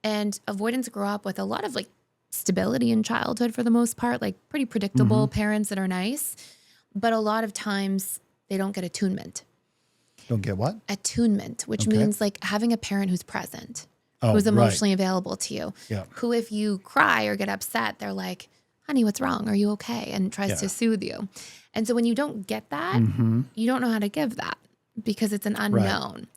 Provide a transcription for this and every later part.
And avoidants grow up with a lot of like stability in childhood for the most part, like pretty predictable parents that are nice. But a lot of times they don't get attunement. Don't get what? Attunement, which means like having a parent who's present, Oh, who's emotionally available to you. Yeah. Who, if you cry or get upset, they're like, honey, what's wrong? Are you okay? And tries to soothe you. And so when you don't get that, you don't know how to give that because it's an unknown.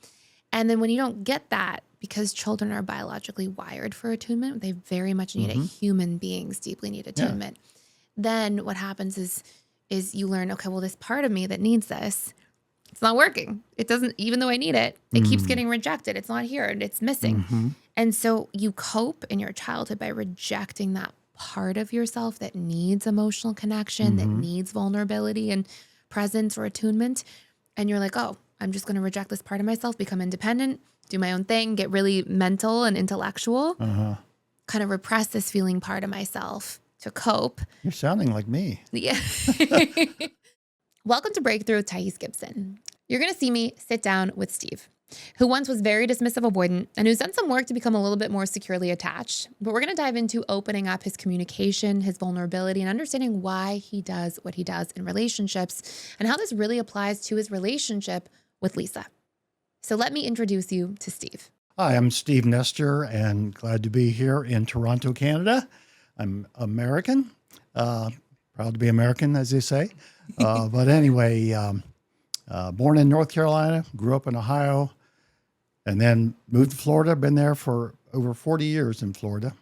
And then when you don't get that, because children are biologically wired for attunement, they very much need it. Human beings deeply need attunement. Then what happens is you learn, okay, well, this part of me that needs this, it's not working. It doesn't, even though I need it, it keeps getting rejected. It's not here and it's missing. And so you cope in your childhood by rejecting that part of yourself that needs emotional connection, that needs vulnerability and presence or attunement. And you're like, oh, I'm just going to reject this part of myself, become independent, do my own thing, get really mental and intellectual, kind of repress this feeling part of myself to cope. You're sounding like me. Yeah. Welcome to Breakthrough with Thais Gibson. You're going to see me sit down with Steve, who once was very dismissive avoidant and who's done some work to become a little bit more securely attached. But we're going to dive into opening up his communication, his vulnerability, and understanding why he does what he does in relationships and how this really applies to his relationship with Lisa. So let me introduce you to Steve. Hi, I'm Steve Nestor and glad to be here in Toronto, Canada. I'm American, proud to be American, as they say. But anyway, born in North Carolina, grew up in Ohio, and then moved to Florida. Been there for over 40 years in Florida,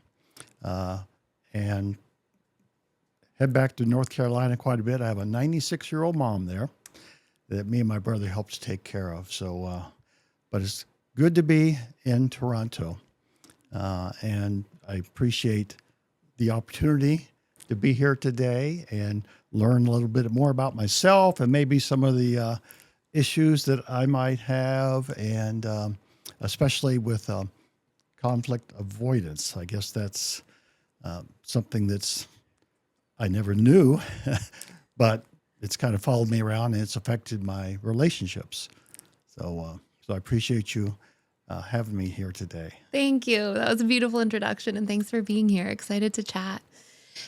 and head back to North Carolina quite a bit. I have a 96-year-old mom there that me and my brother helps take care of. So, but it's good to be in Toronto, and I appreciate the opportunity to be here today and learn a little bit more about myself and maybe some of the issues that I might have, and especially with conflict avoidance. I guess that's something that's I never knew, but it's kind of followed me around and it's affected my relationships. So I appreciate you having me here today. Thank you. That was a beautiful introduction, and thanks for being here. Excited to chat.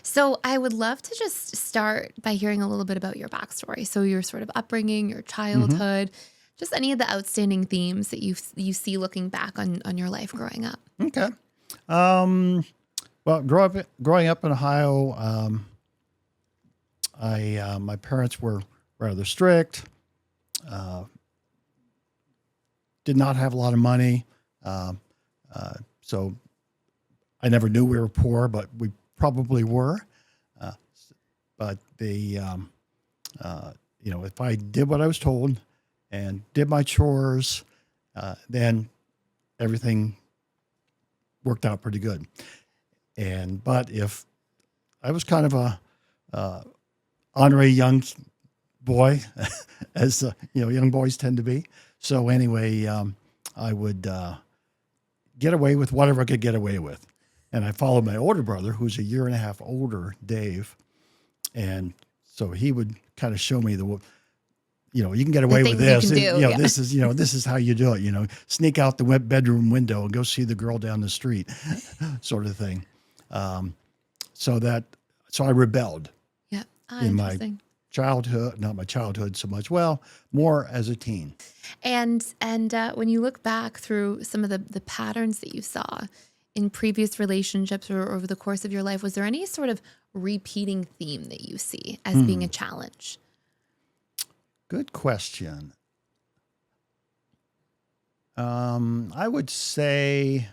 So I would love to just start by hearing a little bit about your backstory. So your sort of upbringing, your childhood, just any of the outstanding themes that you see looking back on your life growing up. Okay. Well, growing up in Ohio, my parents were rather strict. Did not have a lot of money, so I never knew we were poor, but we probably were. But they, if I did what I was told and did my chores, then everything worked out pretty good. But if I was kind of a honorary young boy, as young boys tend to be. So anyway, I would get away with whatever I could get away with. And I followed my older brother, who's a year and a half older, Dave. And so he would kind of show me you can get away with this. This is how you do it. Sneak out the bedroom window and go see the girl down the street, sort of thing. So I rebelled. Yeah. In my childhood, not my childhood so much. Well, more as a teen. And when you look back through some of the patterns that you saw in previous relationships or over the course of your life, was there any sort of repeating theme that you see as being a challenge? Good question. I would say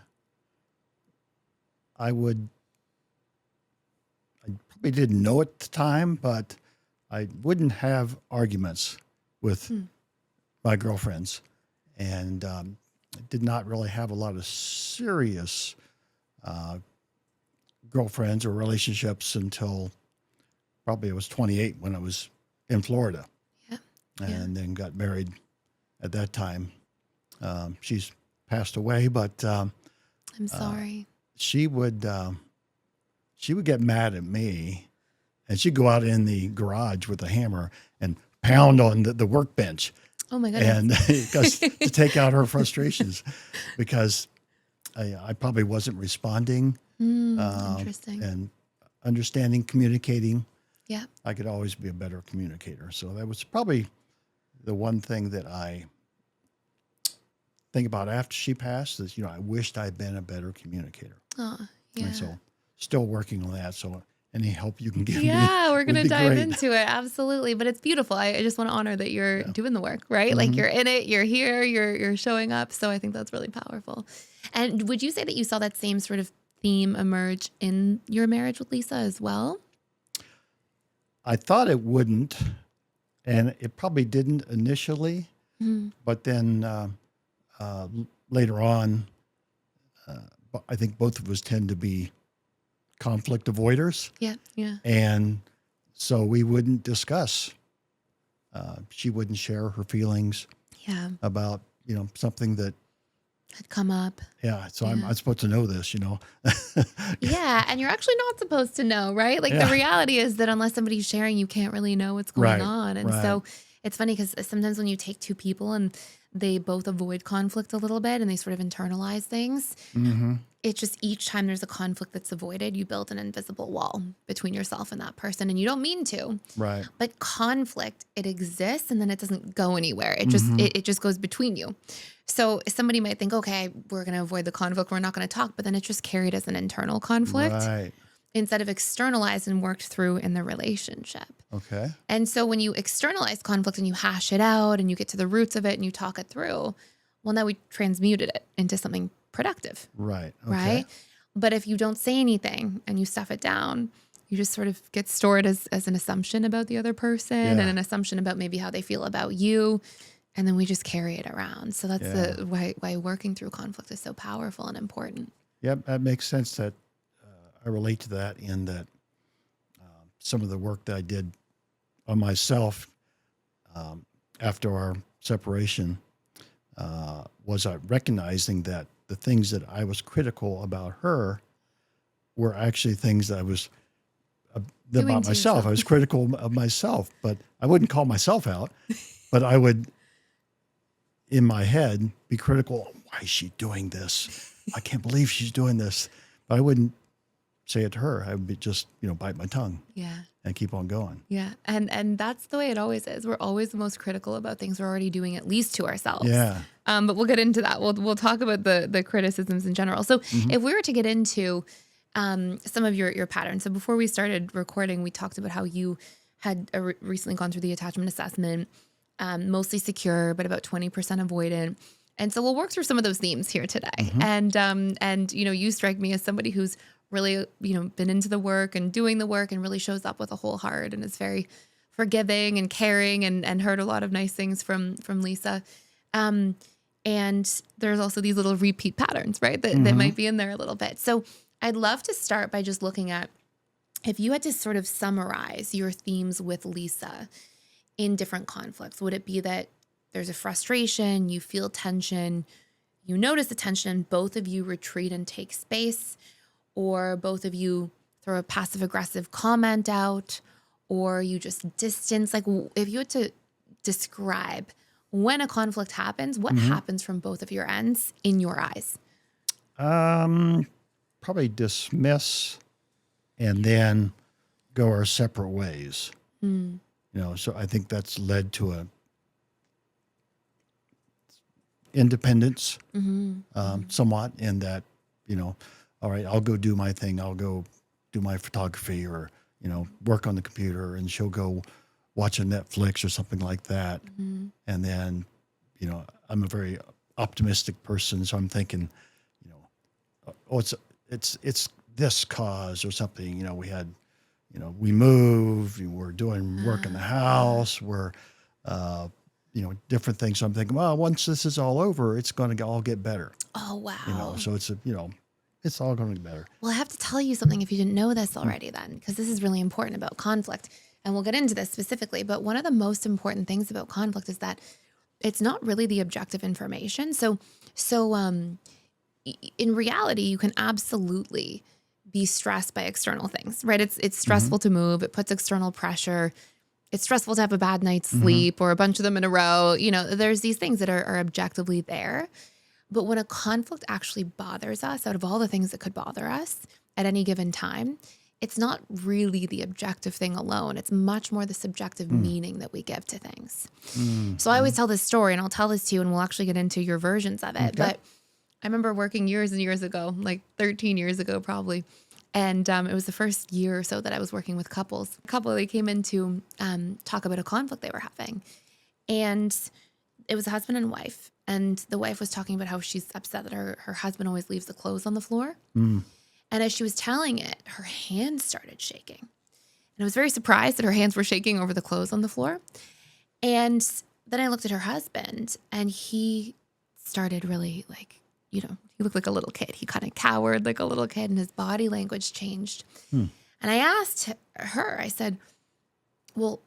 I probably didn't know at the time, but I wouldn't have arguments with my girlfriends, and did not really have a lot of serious girlfriends or relationships until probably I was 28 when I was in Florida. Yeah. And then got married at that time. She's passed away, but I'm sorry. She would get mad at me, and she'd go out in the garage with a hammer and pound on the workbench. Oh my goodness. And to take out her frustrations, because I probably wasn't responding Interesting. and understanding, communicating. Yeah. I could always be a better communicator. So that was probably the one thing that I think about after she passed is, I wished I'd been a better communicator. Oh, yeah. And so still working on that. So any help you can give me Yeah, we're going would to be dive great. into it. Absolutely. But it's beautiful. I just want to honor that you're doing the work, right? Like you're in it, you're here, you're showing up. So I think that's really powerful. And would you say that you saw that same sort of theme emerge in your marriage with Lisa as well? I thought it wouldn't, and it probably didn't initially, but then later on, I think both of us tend to be conflict avoiders. Yeah. Yeah. And so we wouldn't discuss. She wouldn't share her feelings Yeah. about, something that Had come up. Yeah, so I'm supposed to know this, Yeah. And you're actually not supposed to know, right? Like the reality is that unless somebody's sharing, you can't really know what's going on. And so it's funny because sometimes when you take two people and they both avoid conflict a little bit and they sort of internalize things, it's just each time there's a conflict that's avoided, you build an invisible wall between yourself and that person. And you don't mean to. Right. But conflict, it exists and then it doesn't go anywhere. It just it just goes between you. So somebody might think, okay, we're going to avoid the conflict. We're not going to talk. But then it's just carried as an internal conflict instead of externalized and worked through in the relationship. Okay. And so when you externalize conflict and you hash it out and you get to the roots of it and you talk it through, well, now we transmuted it into something productive. Right. Okay. Right. But if you don't say anything and you stuff it down, you just sort of get stored as an assumption about the other person and an assumption about maybe how they feel about you. And then we just carry it around. So that's why working through conflict is so powerful and important. Yep, that makes sense. That I relate to that in that some of the work that I did on myself after our separation was recognizing that the things that I was critical about her were actually things that I was about myself. I was critical of myself, but I wouldn't call myself out, but I would, in my head, be critical. Why is she doing this? I can't believe she's doing this. But I wouldn't say it to her. I would be just, bite my tongue. Yeah. And keep on going. Yeah. And that's the way it always is. We're always the most critical about things we're already doing, at least to ourselves. Yeah. But we'll get into that. We'll talk about the criticisms in general. So if we were to get into some of your patterns. So before we started recording, we talked about how you had recently gone through the attachment assessment, mostly secure, but about 20% avoidant. And so we'll work through some of those themes here today. And you strike me as somebody who's really, been into the work and doing the work and really shows up with a whole heart and is very forgiving and caring and heard a lot of nice things from Lisa. And there's also these little repeat patterns, right? That might be in there a little bit. So I'd love to start by just looking at, if you had to sort of summarize your themes with Lisa in different conflicts, would it be that there's a frustration, you feel tension, you notice the tension, both of you retreat and take space, or both of you throw a passive-aggressive comment out, or you just distance? Like, if you had to describe when a conflict happens, what happens from both of your ends in your eyes? Probably dismiss and then go our separate ways. So I think that's led to a independence somewhat in that, all right, I'll go do my thing. I'll go do my photography or, work on the computer, and she'll go watch a Netflix or something like that. And then, I'm a very optimistic person. So I'm thinking, it's this cause or something. We had, we moved, we're doing work in the house, we're, different things. So I'm thinking, well, once this is all over, it's going to all get better. Oh, wow. So it's, it's all going to get better. Well, I have to tell you something if you didn't know this already then, because this is really important about conflict. And we'll get into this specifically. But one of the most important things about conflict is that it's not really the objective information. So in reality, you can absolutely be stressed by external things, right? It's stressful to move. It puts external pressure. It's stressful to have a bad night's sleep or a bunch of them in a row. There's these things that are objectively there. But when a conflict actually bothers us, out of all the things that could bother us at any given time, it's not really the objective thing alone. It's much more the subjective meaning that we give to things. So I always tell this story, and I'll tell this to you, and we'll actually get into your versions of it. But I remember working years and years ago, like 13 years ago probably, and it was the first year or so that I was working with couples. A couple, they came in to talk about a conflict they were having. And it was a husband and wife. And the wife was talking about how she's upset that her husband always leaves the clothes on the floor. And as she was telling it, her hands started shaking. And I was very surprised that her hands were shaking over the clothes on the floor. And then I looked at her husband, and he started really he looked like a little kid. He kind of cowered like a little kid, and his body language changed. And I asked her, I said, well,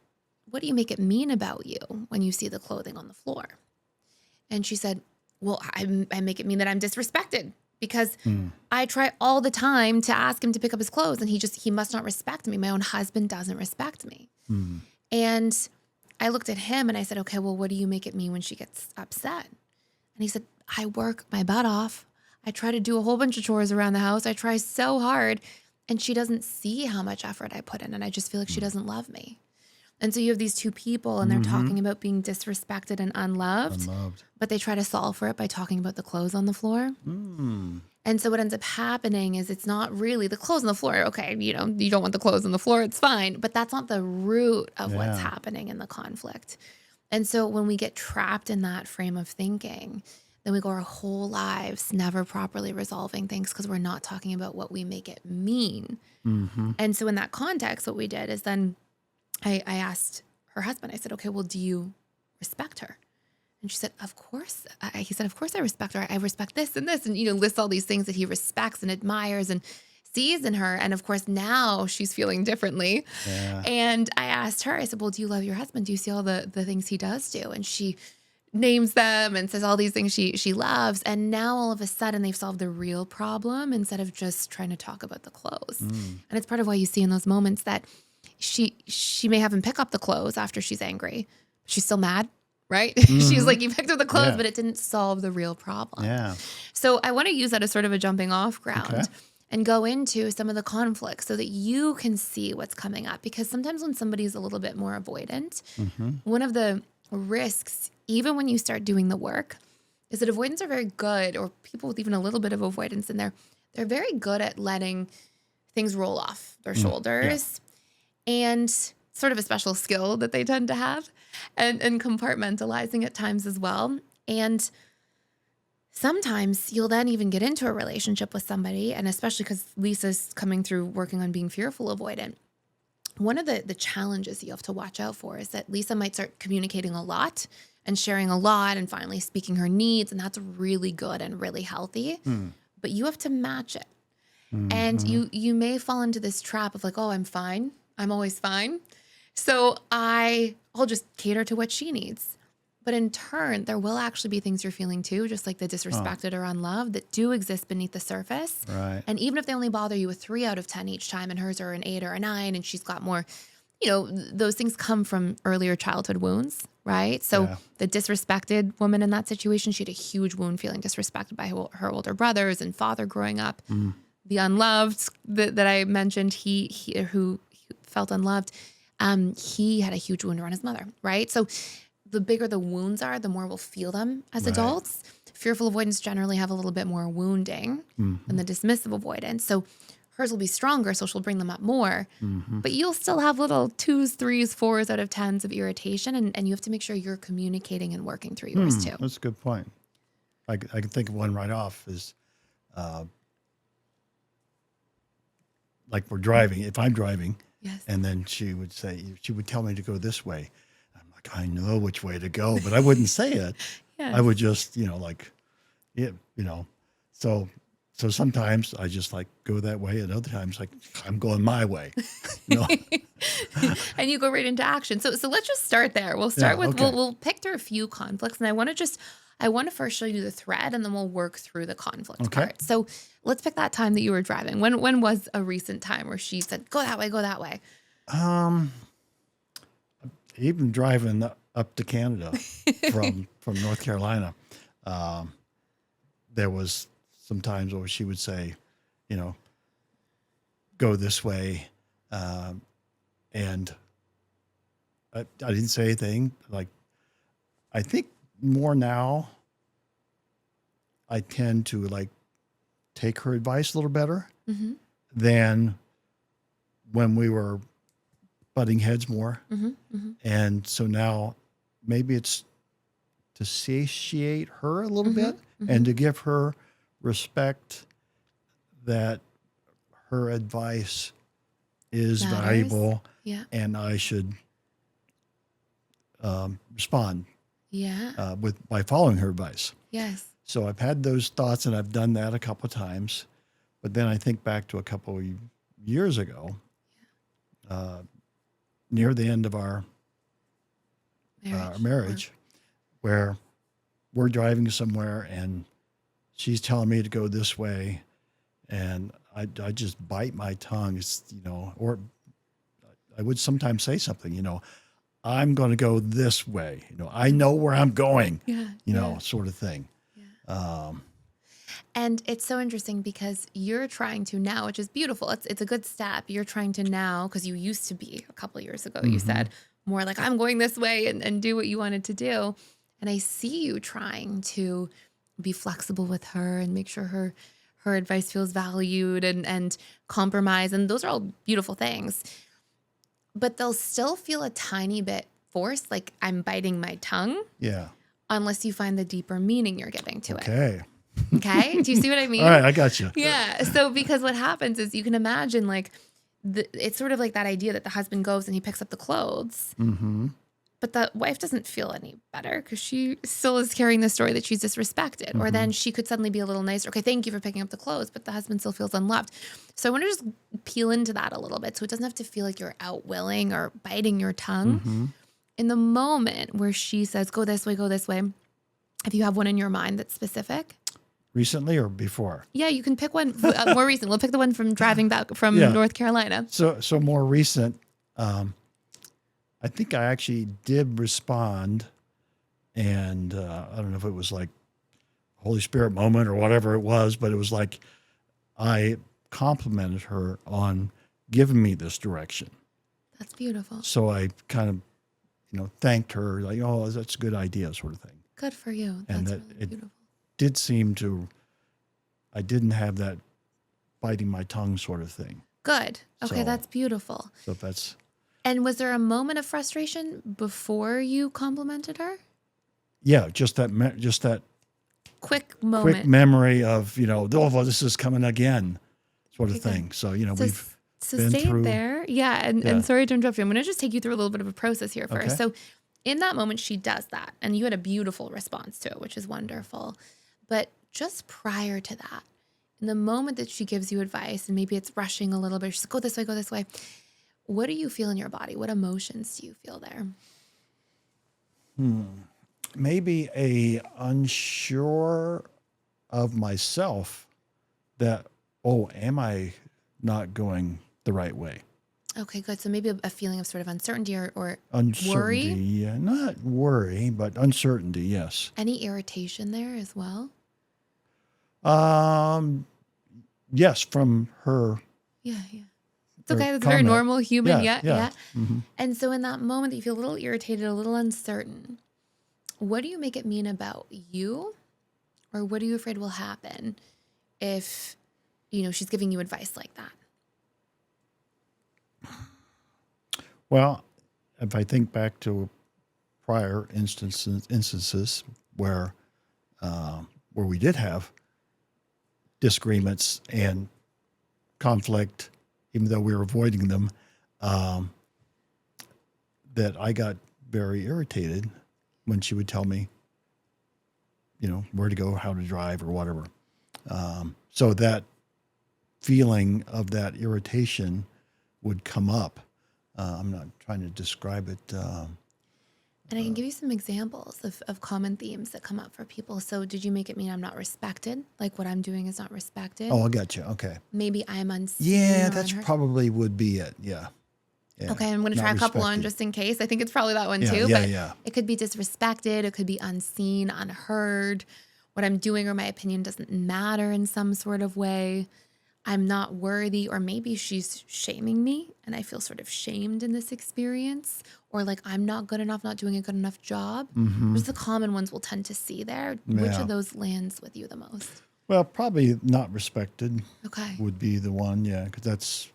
what do you make it mean about you when you see the clothing on the floor? And she said, well, I make it mean that I'm disrespected because I try all the time to ask him to pick up his clothes, and he must not respect me. My own husband doesn't respect me. And I looked at him and I said, okay, well, what do you make it mean when she gets upset? And he said, I work my butt off. I try to do a whole bunch of chores around the house. I try so hard, and she doesn't see how much effort I put in, and I just feel like she doesn't love me. And so you have these two people, and they're talking about being disrespected and unloved, but they try to solve for it by talking about the clothes on the floor. And so what ends up happening is it's not really the clothes on the floor. Okay, you don't want the clothes on the floor. It's fine. But that's not the root of what's happening in the conflict. And so when we get trapped in that frame of thinking, then we go our whole lives never properly resolving things because we're not talking about what we make it mean. And so in that context, what we did is then I asked her husband, I said, okay, well, do you respect her? And she said, of course. He said, of course I respect her. I respect this and this, and, lists all these things that he respects and admires and sees in her. And of course, now she's feeling differently. And I asked her, I said, well, do you love your husband? Do you see all the things he does do? And she names them and says all these things she loves. And now all of a sudden they've solved the real problem instead of just trying to talk about the clothes. And it's part of why you see in those moments that she may have him pick up the clothes after she's angry. She's still mad, right? She's like, you picked up the clothes, but it didn't solve the real problem. So I want to use that as sort of a jumping off ground and go into some of the conflicts so that you can see what's coming up. Because sometimes when somebody's a little bit more avoidant, one of the risks, even when you start doing the work, is that avoidants are very good, or people with even a little bit of avoidance in there, they're very good at letting things roll off their shoulders. And sort of a special skill that they tend to have, and compartmentalizing at times as well. And sometimes you'll then even get into a relationship with somebody, and especially because Lisa's coming through working on being fearful avoidant. One of the challenges you have to watch out for is that Lisa might start communicating a lot and sharing a lot and finally speaking her needs, and that's really good and really healthy. But you have to match it. And you may fall into this trap of like, oh, I'm fine. I'm always fine. So I'll just cater to what she needs. But in turn, there will actually be things you're feeling too, just like the disrespected or unloved, that do exist beneath the surface. And even if they only bother you with 3 out of 10 each time, and hers are an 8 or a 9, and she's got more, those things come from earlier childhood wounds, right? So the disrespected woman in that situation, she had a huge wound feeling disrespected by her older brothers and father growing up. The unloved that I mentioned, who felt unloved, he had a huge wound around his mother, right? So the bigger the wounds are, the more we'll feel them as adults. Fearful avoidants generally have a little bit more wounding than the dismissive avoidants. So hers will be stronger, so she'll bring them up more. But you'll still have little 2s, 3s, 4s out of 10s of irritation, and you have to make sure you're communicating and working through yours too. That's a good point. I can think of one right off is like we're driving. If I'm driving, and then she would tell me to go this way. I'm like, I know which way to go, but I wouldn't say it. I would just, so sometimes I just like go that way, and other times like I'm going my way. And you go right into action. So let's just start there. We'll start with, we'll pick through a few conflicts, and I want to first show you the thread, and then we'll work through the conflict part. So let's pick that time that you were driving. When was a recent time where she said, go that way, go that way? Even driving up to Canada from North Carolina. there was some times where she would say, you know, go this way. And I didn't say anything. Like, I think more now, I tend to like take her advice a little better than when we were butting heads more. And so now maybe it's to satiate her a little bit and to give her respect that her advice is valuable and I should respond by following her advice. Yes. So I've had those thoughts and I've done that a couple of times, but then I think back to a couple of years ago, near the end of our marriage, where we're driving somewhere and she's telling me to go this way, and I just bite my tongue. It's, you know, or I would sometimes say something, you know, I'm going to go this way. You know, I know where I'm going. You know, sort of thing. And it's so interesting because you're trying to now, which is beautiful. It's a good step. You're trying to now, because you used to be a couple of years ago, you said more like, I'm going this way and do what you wanted to do. And I see you trying to be flexible with her and make sure her advice feels valued and compromise. And those are all beautiful things. But they'll still feel a tiny bit forced, like I'm biting my tongue. Yeah. Unless you find the deeper meaning you're giving to it. Okay. Do you see what I mean? All right, I got you. Yeah. So because what happens is you can imagine like it's sort of like that idea that the husband goes and he picks up the clothes. But the wife doesn't feel any better because she still is carrying the story that she's disrespected. Or then she could suddenly be a little nicer. Okay, thank you for picking up the clothes, but the husband still feels unloved. So I want to just peel into that a little bit so it doesn't have to feel like you're outwilling or biting your tongue. In the moment where she says, go this way, if you have one in your mind that's specific. Recently or before? Yeah, you can pick one more recent. We'll pick the one from driving back from North Carolina. So more recent, I think I actually did respond, and I don't know if it was like Holy Spirit moment or whatever it was, but it was like I complimented her on giving me this direction. That's beautiful. So I kind of, you know, thanked her, like, oh, that's a good idea, sort of thing. Good for you. That's and that really beautiful. Did seem to, I didn't have that biting my tongue sort of thing. Good. Okay, So- that's beautiful. So that's, And was there a moment of frustration before you complimented her? yeah, just that Quick moment. quick memory of, you know, oh, well, this is coming again, sort of Okay, good. thing. So, you know, So, we've so been stay through- there. Yeah, and sorry to interrupt you. I'm going to just take you through a little bit of a process here first. Okay. So in that moment, she does that, and you had a beautiful response to it, which is wonderful. But just prior to that, in the moment that she gives you advice, and maybe it's rushing a little bit, she's like, go this way. What do you feel in your body? What emotions do you feel there? maybe a unsure of myself that, oh, am I not going the right way? Okay, good. So maybe a feeling of sort of uncertainty or Uncertainty, worry? yeah, not worry, but uncertainty, yes. Any irritation there as well? Yes, from her. Yeah. It's Her okay. That's very comment. normal, human. Yeah. Yeah. Mhm. And so in that moment that you feel a little irritated, a little uncertain, what do you make it mean about you? Or what are you afraid will happen if, she's giving you advice like that? Well, if I think back to prior instances where we did have disagreements and conflict, even though we were avoiding them, that I got very irritated when she would tell me, where to go, how to drive, or whatever. So that feeling of that irritation would come up. I'm not trying to describe it. And I can give you some examples of common themes that come up for people. So did you make it mean I'm not respected? Like what I'm doing is not respected? Oh, I got you. Okay. Maybe I'm unseen. Yeah, or that's unheard? probably would be it. Yeah. Okay, I'm going to try a couple on just in case. I think it's probably that one too. Yeah, but yeah. it could be disrespected. It could be unseen, unheard. what I'm doing or my opinion doesn't matter in some sort of way. I'm not worthy, or maybe she's shaming me and I feel sort of shamed in this experience, or like I'm not good enough, not doing a good enough job. Those are the common ones we'll tend to see there. Which Yeah. of those lands with you the most? Well, probably not respected Okay. would be the one, yeah, because that's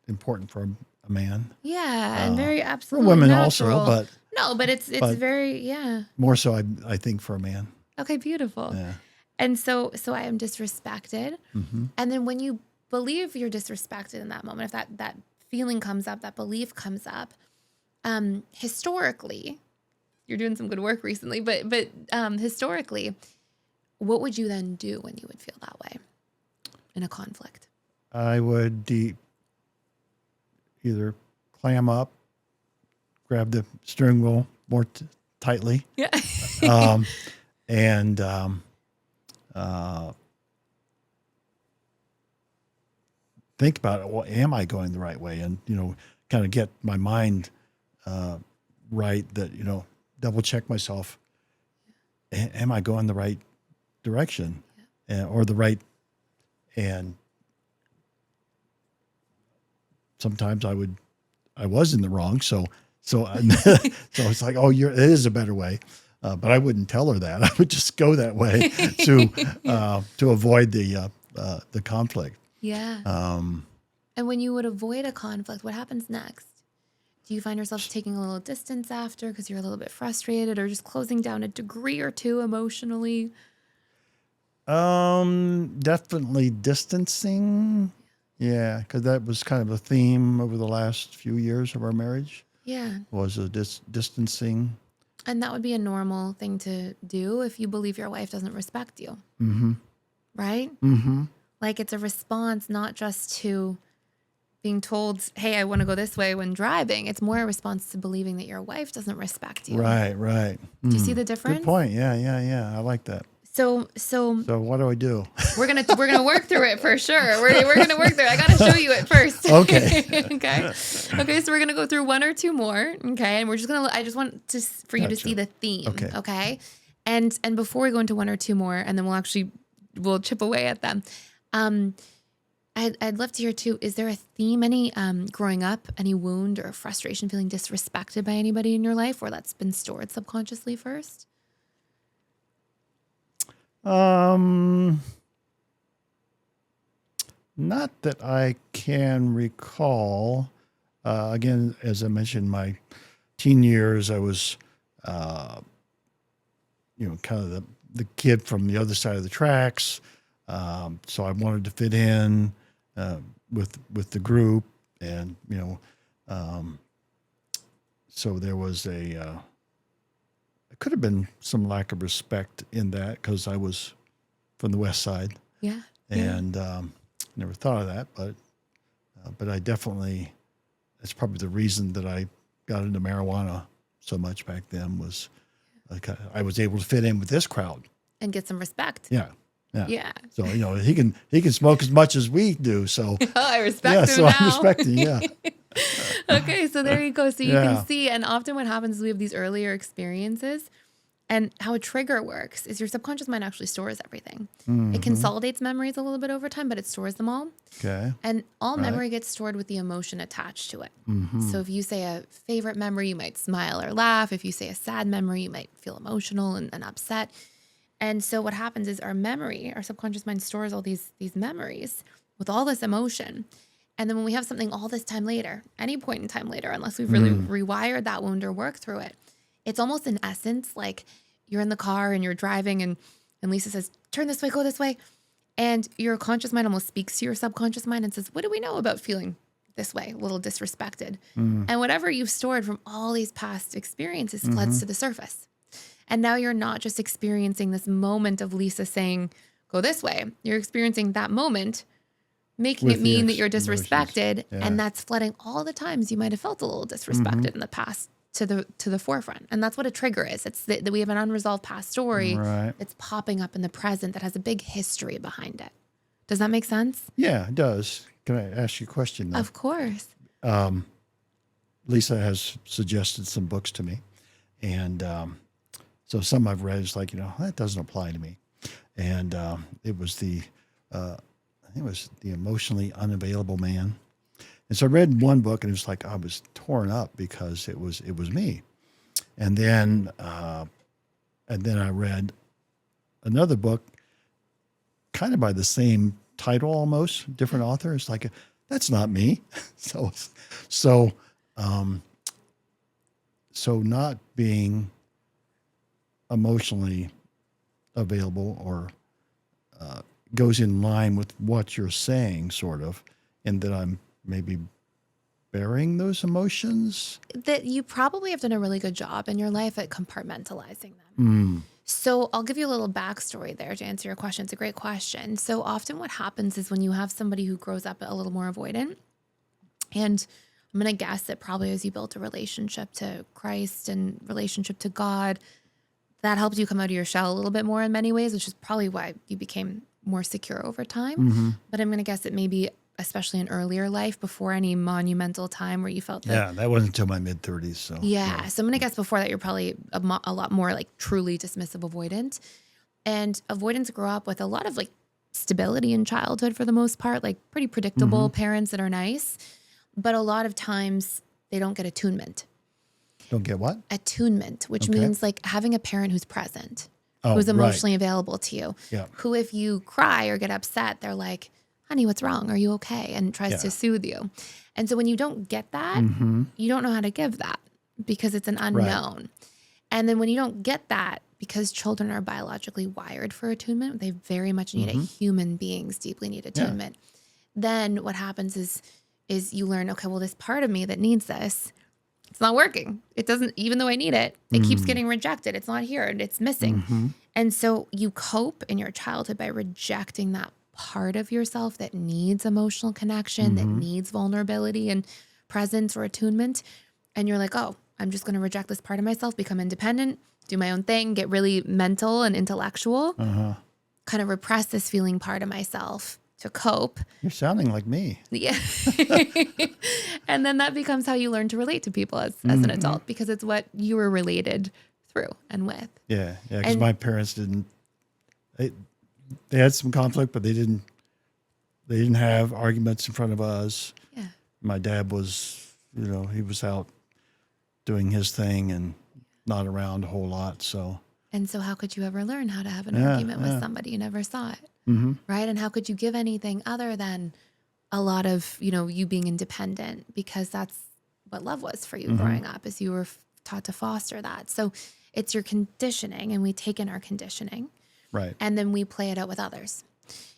important for a man. Yeah, and very For absolutely women natural. also, but No, but it's but very, yeah. more so, I think, for a man. Okay, beautiful. Yeah. And so I am disrespected. Mm-hmm. And then when you believe you're disrespected in that moment, if that feeling comes up, that belief comes up, historically, you're doing some good work recently, but historically, what would you then do when you would feel that way in a conflict? I would either clam up, grab the steering wheel more tightly, Yeah. and think about it. Well, am I going the right way? And, kind of get my mind right, that, double check myself. Am I going the right direction? Or the right, and sometimes I was in the wrong. So it's like, oh, it is a better way. But I wouldn't tell her that. I would just go that way to avoid the conflict. Yeah. And when you would avoid a conflict, what happens next? Do you find yourself taking a little distance after because you're a little bit frustrated, or just closing down a degree or two emotionally? Definitely distancing. Yeah, because that was kind of a theme over the last few years of our marriage. Yeah. Was a distancing. And that would be a normal thing to do if you believe your wife doesn't respect you. Mm-hmm. Right? Mm-hmm. Like, it's a response not just to being told, hey, I want to go this way when driving. It's more a response to believing that your wife doesn't respect you. Right. Do you see the difference? Good point. Yeah. I like that. So what do I do? We're gonna work through it for sure. We're gonna work through it. I gotta show you it first. Okay. Okay. So we're gonna go through one or two more. Okay, and I just want for you to see the theme. Okay. And before we go into one or two more, and then we'll chip away at them. I'd love to hear too. Is there a theme, any growing up, any wound or frustration, feeling disrespected by anybody in your life, or that's been stored subconsciously first? Not that I can recall. Again, as I mentioned, my teen years, I was, kind of the kid from the other side of the tracks. So I wanted to fit in with the group, and so there was it could have been some lack of respect in that because I was from the West Side. Yeah. And never thought of that, but I definitely, that's probably the reason that I got into marijuana so much back then, was I was able to fit in with this crowd And get some respect. Yeah. So, he can smoke as much as we do. So I respect him so now. I'm respecting. Yeah. Okay, so there you go. So you can see, and often what happens is we have these earlier experiences, and how a trigger works is your subconscious mind actually stores everything. Mm-hmm. It consolidates memories a little bit over time, but it stores them all. Okay. And all memory gets stored with the emotion attached to it. Mm-hmm. So if you say a favorite memory, you might smile or laugh. If you say a sad memory, you might feel emotional and upset. And so what happens is our subconscious mind stores all these memories with all this emotion. And then when we have something all this time later, any point in time later, unless we've really rewired that wound or worked through it, it's almost in essence like you're in the car and you're driving and Lisa says, turn this way, go this way. And your conscious mind almost speaks to your subconscious mind and says, what do we know about feeling this way, a little disrespected? And whatever you've stored from all these past experiences floods to the surface. And now you're not just experiencing this moment of Lisa saying, go this way. You're experiencing that moment, making it mean that you're disrespected. And that's flooding all the times you might have felt a little disrespected in the past to the forefront. And that's what a trigger is. It's that we have an unresolved past story that's popping up in the present that has a big history behind it. Does that make sense? Yeah, it does. Can I ask you a question, though? Of course. Lisa has suggested some books to me. And so some I've read is like, that doesn't apply to me. and it was I think it was the emotionally unavailable man. And so I read one book, and it was like I was torn up because it was me. And then I read another book, kind of by the same title, almost different author. It's like, that's not me. So not being emotionally available or goes in line with what you're saying, sort of, and that I'm maybe bearing those emotions. That you probably have done a really good job in your life at compartmentalizing them. So I'll give you a little backstory there to answer your question. It's a great question. So often what happens is when you have somebody who grows up a little more avoidant, and I'm going to guess that probably as you built a relationship to Christ and relationship to God, that helped you come out of your shell a little bit more in many ways, which is probably why you became more secure over time. But I'm going to guess that maybe, especially in earlier life, before any monumental time where you felt that. Yeah, that wasn't until my mid-30s. So yeah. So I'm going to guess before that, you're probably a lot more like truly dismissive avoidant. And avoidants grow up with a lot of like stability in childhood for the most part, like pretty predictable parents that are nice. But a lot of times they don't get attunement. Don't get what? Attunement, which means like having a parent who's present, Oh, who's emotionally available to you. Yeah. Who, if you cry or get upset, they're like, honey, what's wrong? Are you okay? And tries to soothe you. And so when you don't get that, you don't know how to give that because it's an unknown. Right. And then when you don't get that, because children are biologically wired for attunement, they very much need it. Human beings deeply need attunement. Yeah. Then what happens is you learn, okay, well, this part of me that needs this, it's not working. It doesn't, even though I need it, it keeps getting rejected. It's not here and it's missing. And so you cope in your childhood by rejecting that part of yourself that needs emotional connection, that needs vulnerability and presence or attunement. And you're like, oh, I'm just going to reject this part of myself, become independent, do my own thing, get really mental and intellectual, kind of repress this feeling part of myself to cope. You're sounding like me. Yeah. And then that becomes how you learn to relate to people as an adult, because it's what you were related through and with. Yeah. Yeah. Because my parents they had some conflict, but they didn't have arguments in front of us. Yeah. My dad was, he was out doing his thing and not around a whole lot. So. And so how could you ever learn how to have an argument with somebody you never saw it? Right. And how could you give anything other than a lot of, you being independent, because that's what love was for you growing up, as you were taught to foster that. So it's your conditioning, and we take in our conditioning. Right. And then we play it out with others.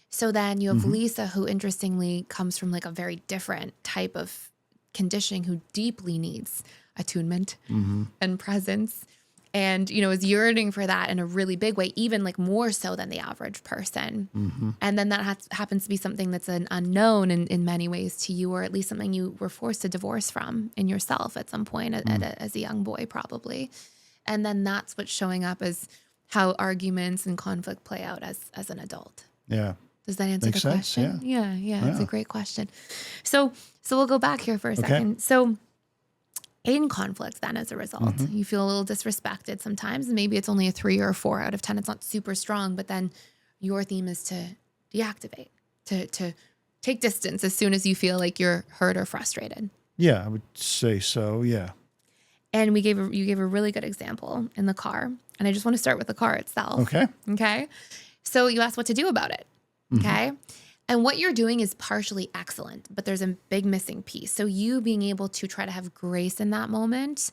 So then you have Lisa, who interestingly comes from like a very different type of conditioning, who deeply needs attunement and presence. And, is yearning for that in a really big way, even like more so than the average person. And then that happens to be something that's an unknown in many ways to you, or at least something you were forced to divorce from in yourself at some point as a young boy, probably. And then that's what's showing up as how arguments and conflict play out as an adult. Yeah. Does that answer the question? Yeah. It's a great question. So we'll go back here for a second. So in conflict, then, as a result, you feel a little disrespected sometimes. Maybe it's only a 3 or a 4 out of 10. It's not super strong, but then your theme is to deactivate, to take distance as soon as you feel like you're hurt or frustrated. Yeah, I would say so. Yeah. And you gave a really good example in the car. And I just want to start with the car itself. Okay. So you asked what to do about it. Okay. And what you're doing is partially excellent, but there's a big missing piece. So you being able to try to have grace in that moment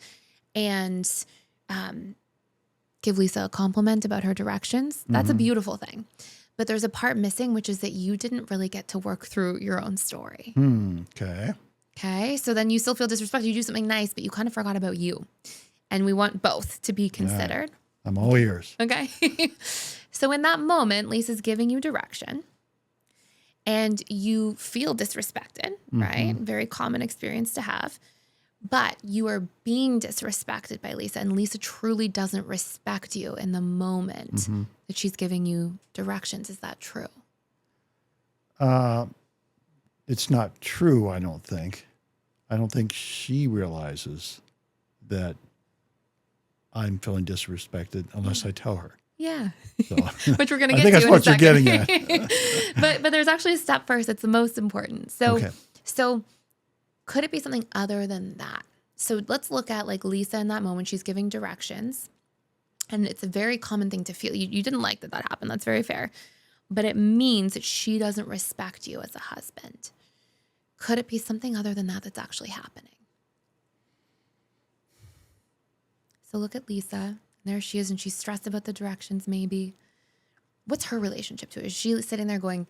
and give Lisa a compliment about her directions, that's a beautiful thing. But there's a part missing, which is that you didn't really get to work through your own story. Okay. So then you still feel disrespected. You do something nice, but you kind of forgot about you. And we want both to be considered. I'm all ears. Okay. So in that moment, Lisa's giving you direction. And you feel disrespected, right? Very common experience to have. But you are being disrespected by Lisa, and Lisa truly doesn't respect you in the moment that she's giving you directions. Is that true? It's not true, I don't think. I don't think she realizes that I'm feeling disrespected unless I tell her. Yeah. So Which we're going to I get think to that's in what a you're second. getting at. But there's actually a step first. It's the most important. So, Okay. so could it be something other than that? So let's look at like Lisa in that moment. She's giving directions. And it's a very common thing to feel. You didn't like that happened. That's very fair. But it means that she doesn't respect you as a husband. Could it be something other than that that's actually happening? So look at Lisa. There she is, and she's stressed about the directions maybe. What's her relationship to it? Is she sitting there going,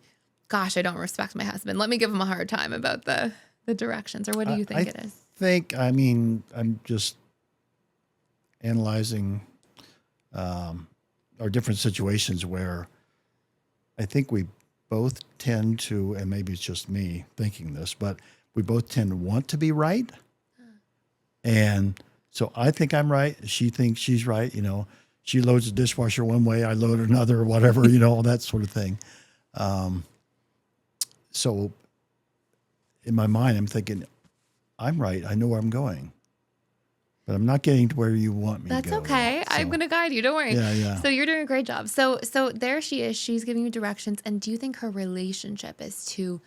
gosh, I don't respect my husband. Let me give him a hard time about the directions. Or what do you think it is? I'm just analyzing our different situations where I think we both tend to, and maybe it's just me thinking this, but we both tend to want to be right. And so I think I'm right. She thinks she's right. She loads the dishwasher one way, I load another, whatever, that sort of thing. So in my mind, I'm thinking, I'm right. I know where I'm going, but I'm not getting to where you want me to go. That's okay. So, I'm going to guide you. Don't worry. Yeah. So you're doing a great job. So there she is. She's giving you directions. And do you think her relationship is to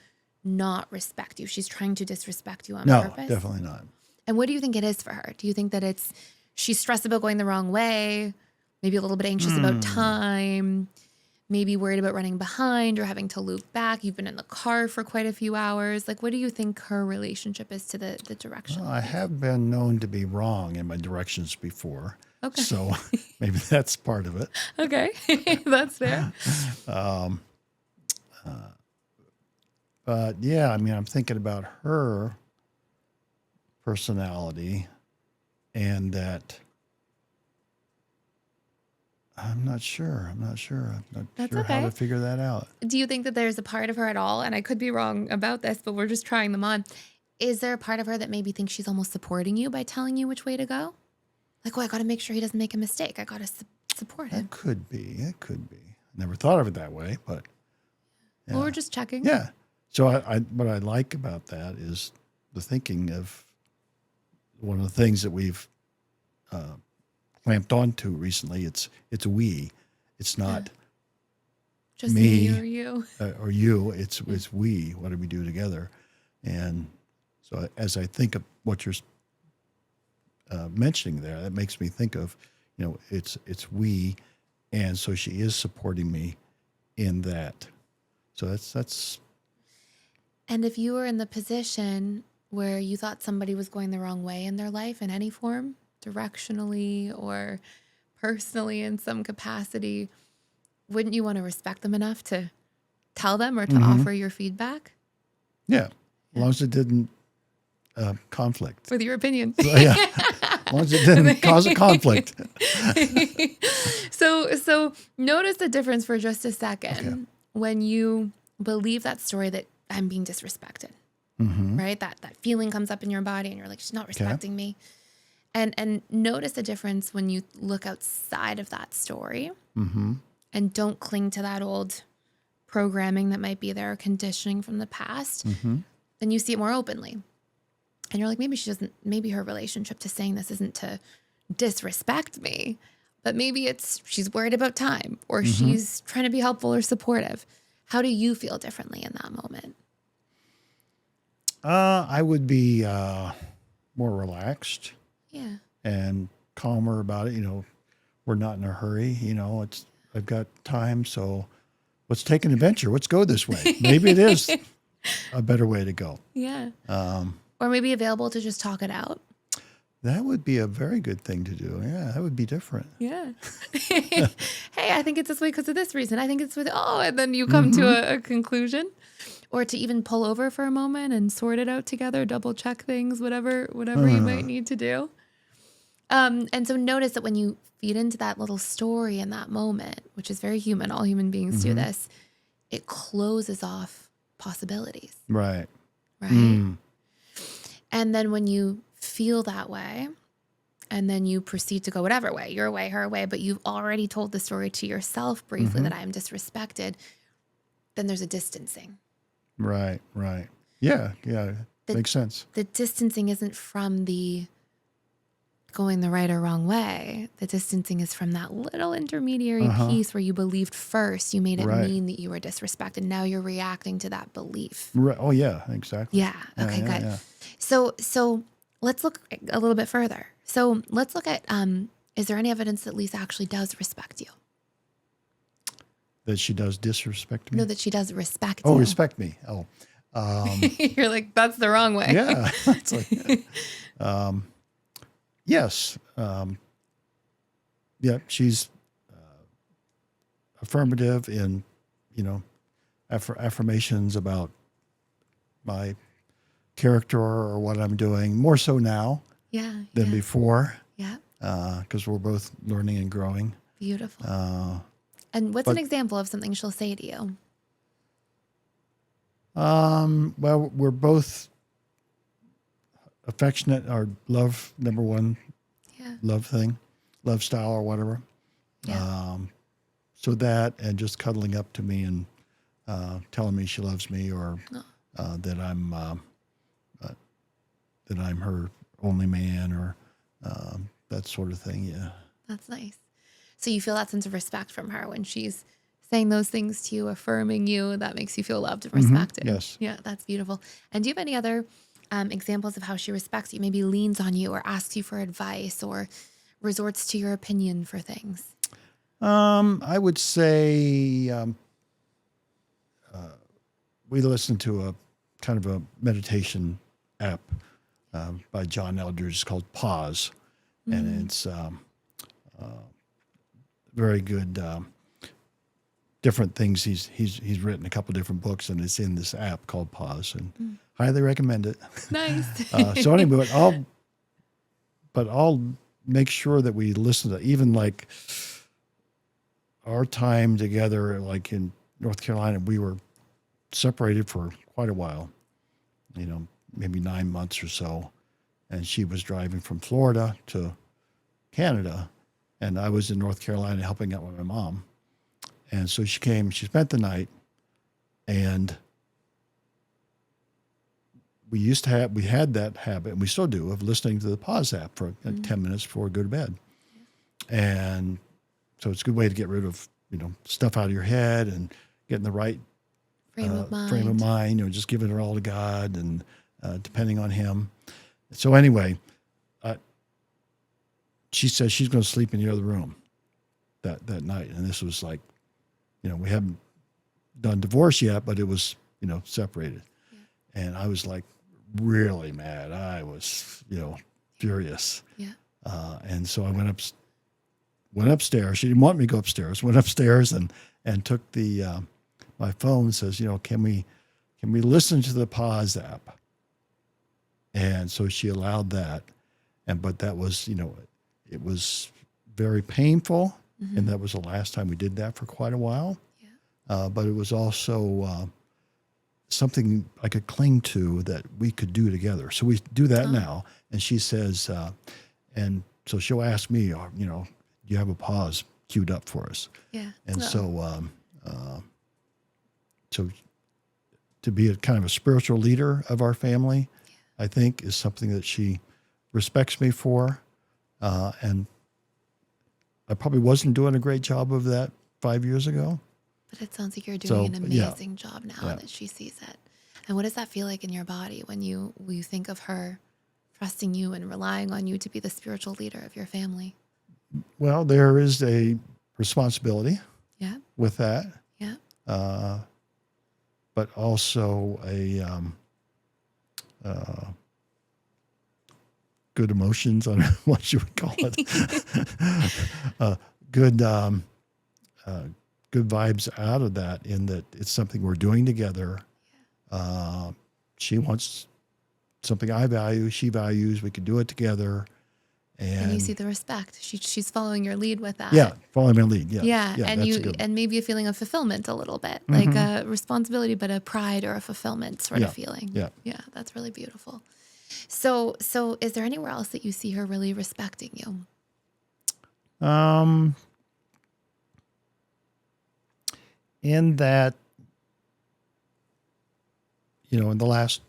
not respect you? She's trying to disrespect you on purpose? No, definitely not. And what do you think it is for her? Do you think that she's stressed about going the wrong way, maybe a little bit anxious about time, maybe worried about running behind or having to loop back? You've been in the car for quite a few hours. Like, what do you think her relationship is to the direction? Well, I have been known to be wrong in my directions before. Okay. So maybe that's part of it. Okay. That's fair. But yeah, I'm thinking about her personality and that I'm not sure. I'm not sure Okay. how to figure that out. Do you think that there's a part of her at all, and I could be wrong about this, but we're just trying them on. Is there a part of her that maybe thinks she's almost supporting you by telling you which way to go? Like, I got to make sure he doesn't make a mistake. I got to support him. It could be. Never thought of it that way, but yeah. Well, we're just checking. Yeah. So what I like about that is the thinking of one of the things that we've clamped onto recently. It's we. It's not just me or you. Or you. It's we. What do we do together? And so as I think of what you're mentioning there, that makes me think of, it's we, and so she is supporting me in that. So that's. And if you were in the position where you thought somebody was going the wrong way in their life in any form, directionally or personally in some capacity, wouldn't you want to respect them enough to tell them or to offer your feedback? Yeah, as long as it didn't conflict. With your opinion. So, yeah, as long as it didn't cause a conflict. So notice the difference for just a second. Okay. When you believe that story that I'm being disrespected, right? That feeling comes up in your body and you're like, she's not respecting me. And notice the difference when you look outside of that story and don't cling to that old programming that might be there or conditioning from the past. Then you see it more openly. And you're like, maybe her relationship to saying this isn't to disrespect me, but maybe she's worried about time or she's trying to be helpful or supportive. How do you feel differently in that moment? I would be more relaxed. Yeah. And calmer about it. We're not in a hurry. I've got time, so let's take an adventure. Let's go this way. Maybe it is a better way to go. Yeah. Or maybe available to just talk it out. That would be a very good thing to do. Yeah, that would be different. Yeah. Hey, I think it's this way because of this reason. I think it's and then you come to a conclusion. Or to even pull over for a moment and sort it out together, double check things, whatever you might need to do. And so notice that when you feed into that little story in that moment, which is very human, all human beings do this, it closes off possibilities. Right. And then when you feel that way, and then you proceed to go whatever way, your way, her way, but you've already told the story to yourself briefly that I am disrespected, then there's a distancing. Right. Yeah. Makes sense. The distancing isn't from the going the right or wrong way. The distancing is from that little intermediary piece where you believed first. You made it Right. mean that you were disrespected. Now you're reacting to that belief. Right. Oh yeah, exactly. Yeah. Okay, good. Yeah. So let's look a little bit further. So let's look at, is there any evidence that Lisa actually does respect you? That she does disrespect me? No, that she does respect Oh, you. respect me. Oh. You're like, that's the wrong way. Yeah. It's like, yes. Yeah, she's affirmative in, affirmations about my character or what I'm doing, more so now than before. Yeah. Because we're both learning and growing. Beautiful. And what's an example of something she'll say to you? Well, we're both affectionate, our love, number one, love thing, love style or whatever. Yeah. So that, and just cuddling up to me and telling me she loves me, or that I'm her only man, or that sort of thing. Yeah. That's nice. So you feel that sense of respect from her when she's saying those things to you, affirming you. That makes you feel loved and respected. Yes. Yeah, that's beautiful. And do you have any other examples of how she respects you? Maybe leans on you or asks you for advice or resorts to your opinion for things? I would say we listen to a kind of a meditation app by John Eldridge. It's called Pause, and it's very good. Different things. He's written a couple different books, and it's in this app called Pause, and highly recommend it. Nice. So anyway, I'll make sure that we listen to, even like our time together, like in North Carolina, we were separated for quite a while, maybe 9 months or so. And she was driving from Florida to Canada, and I was in North Carolina helping out with my mom. And so she came, she spent the night, and we had that habit, and we still do, of listening to the Pause app for 10 minutes before we go to bed. And so it's a good way to get rid of, stuff out of your head and get in the right frame of mind, just giving it all to God and depending on Him. So anyway, she says she's going to sleep in the other room that night. And this was like, we haven't done divorce yet, but it was, separated. Yeah. And I was like really mad. I was, furious. Yeah. And so I went upstairs. She didn't want me to go upstairs. Went upstairs and took my phone and says, can we listen to the Pause app? And so she allowed that. But that was, it was very painful. And that was the last time we did that for quite a while. Yeah. But it was also something I could cling to that we could do together. So we do that now. And she says, and so she'll ask me, do you have a Pause queued up for us? Yeah. And so to be a kind of a spiritual leader of our family, I think is something that she respects me for. And I probably wasn't doing a great job of that 5 years ago. But it sounds like you're doing an amazing job now that she sees it. And what does that feel like in your body when you think of her trusting you and relying on you to be the spiritual leader of your family? Well, there is a responsibility with that. Yeah. But also a good emotions, I don't know what you would call it. Good vibes out of that, in that it's something we're doing together. She wants something I value, she values, we could do it together. And you see the respect. She's following your lead with that. Yeah, following my lead. Yeah. Yeah, and maybe a feeling of fulfillment a little bit, like a responsibility, but a pride or a fulfillment sort of feeling. Yeah, that's really beautiful. So is there anywhere else that you see her really respecting you? In that, in the last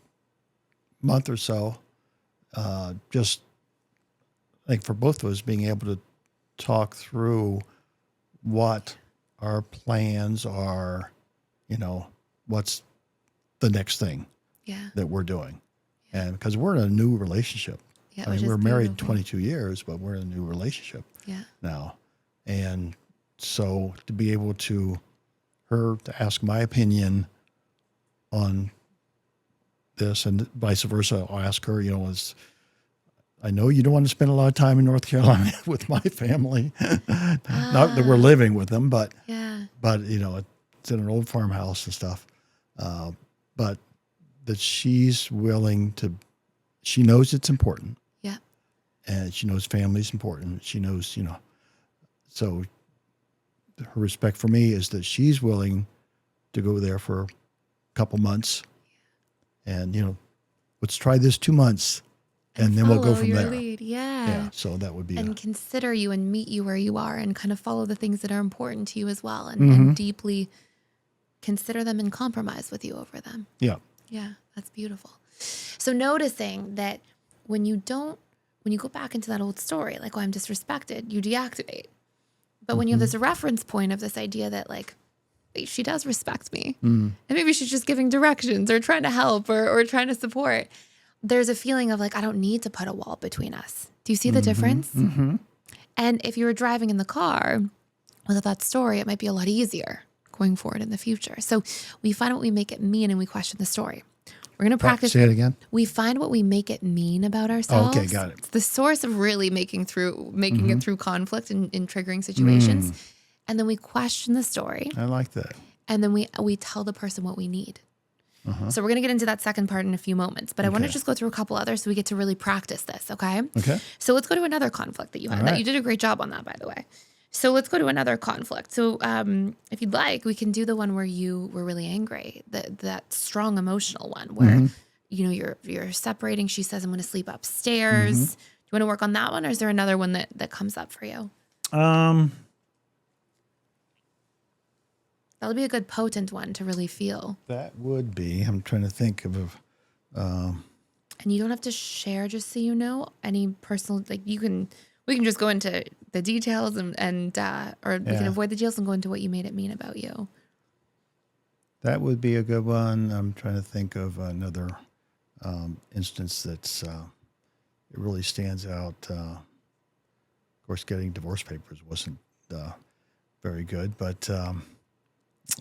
month or so, just think for both of us, being able to talk through what our plans are, what's the next thing that we're doing. Yeah. And because we're in a new relationship. Yeah, I mean, we're married 22 years, but we're in a new relationship now. And so to be able to ask my opinion on this and vice versa, I'll ask her, I know you don't want to spend a lot of time in North Carolina with my family. Not that we're living with them, but it's in an old farmhouse and stuff. But that she's willing to, she knows it's important. Yeah. And she knows family's important. She knows, so her respect for me is that she's willing to go there for a couple months and, let's try this 2 months and then we'll go from there. Lead. Yeah. Yeah. So that would be consider you and meet you where you are and kind of follow the things that are important to you as well and deeply consider them and compromise with you over them. Yeah. Yeah. That's beautiful. So noticing that when you go back into that old story, like, oh, I'm disrespected, you deactivate. But when you have this reference point of this idea that like, wait, she does respect me. And maybe she's just giving directions or trying to help or trying to support. There's a feeling of like, I don't need to put a wall between us. Do you see the difference? Mm-hmm. And if you were driving in the car with that story, it might be a lot easier going forward in the future. So we find what we make it mean and we question the story. We're going to practice. Say it again. We find what we make it mean about ourselves. Okay, got it. It's the source of really making it through conflict and in triggering situations. And then we question the story. I like that. And then we tell the person what we need. So we're going to get into that second part in a few moments. But I want to just go through a couple others so we get to really practice this, okay? Okay. So let's go to another conflict that you had. That you did a great job on that, by the way. So let's go to another conflict. So if you'd like, we can do the one where you were really angry, that strong emotional one where, you're separating. She says, I'm going to sleep upstairs. Do you want to work on that one? Or is there another one that comes up for you? That'll be a good potent one to really feel. That would be. I'm trying to think of. And you don't have to share, just so you know, any personal, like we can just go into the details and we can avoid the details and go into what you made it mean about you. That would be a good one. I'm trying to think of another instance that's, it really stands out. Of course, getting divorce papers wasn't very good, but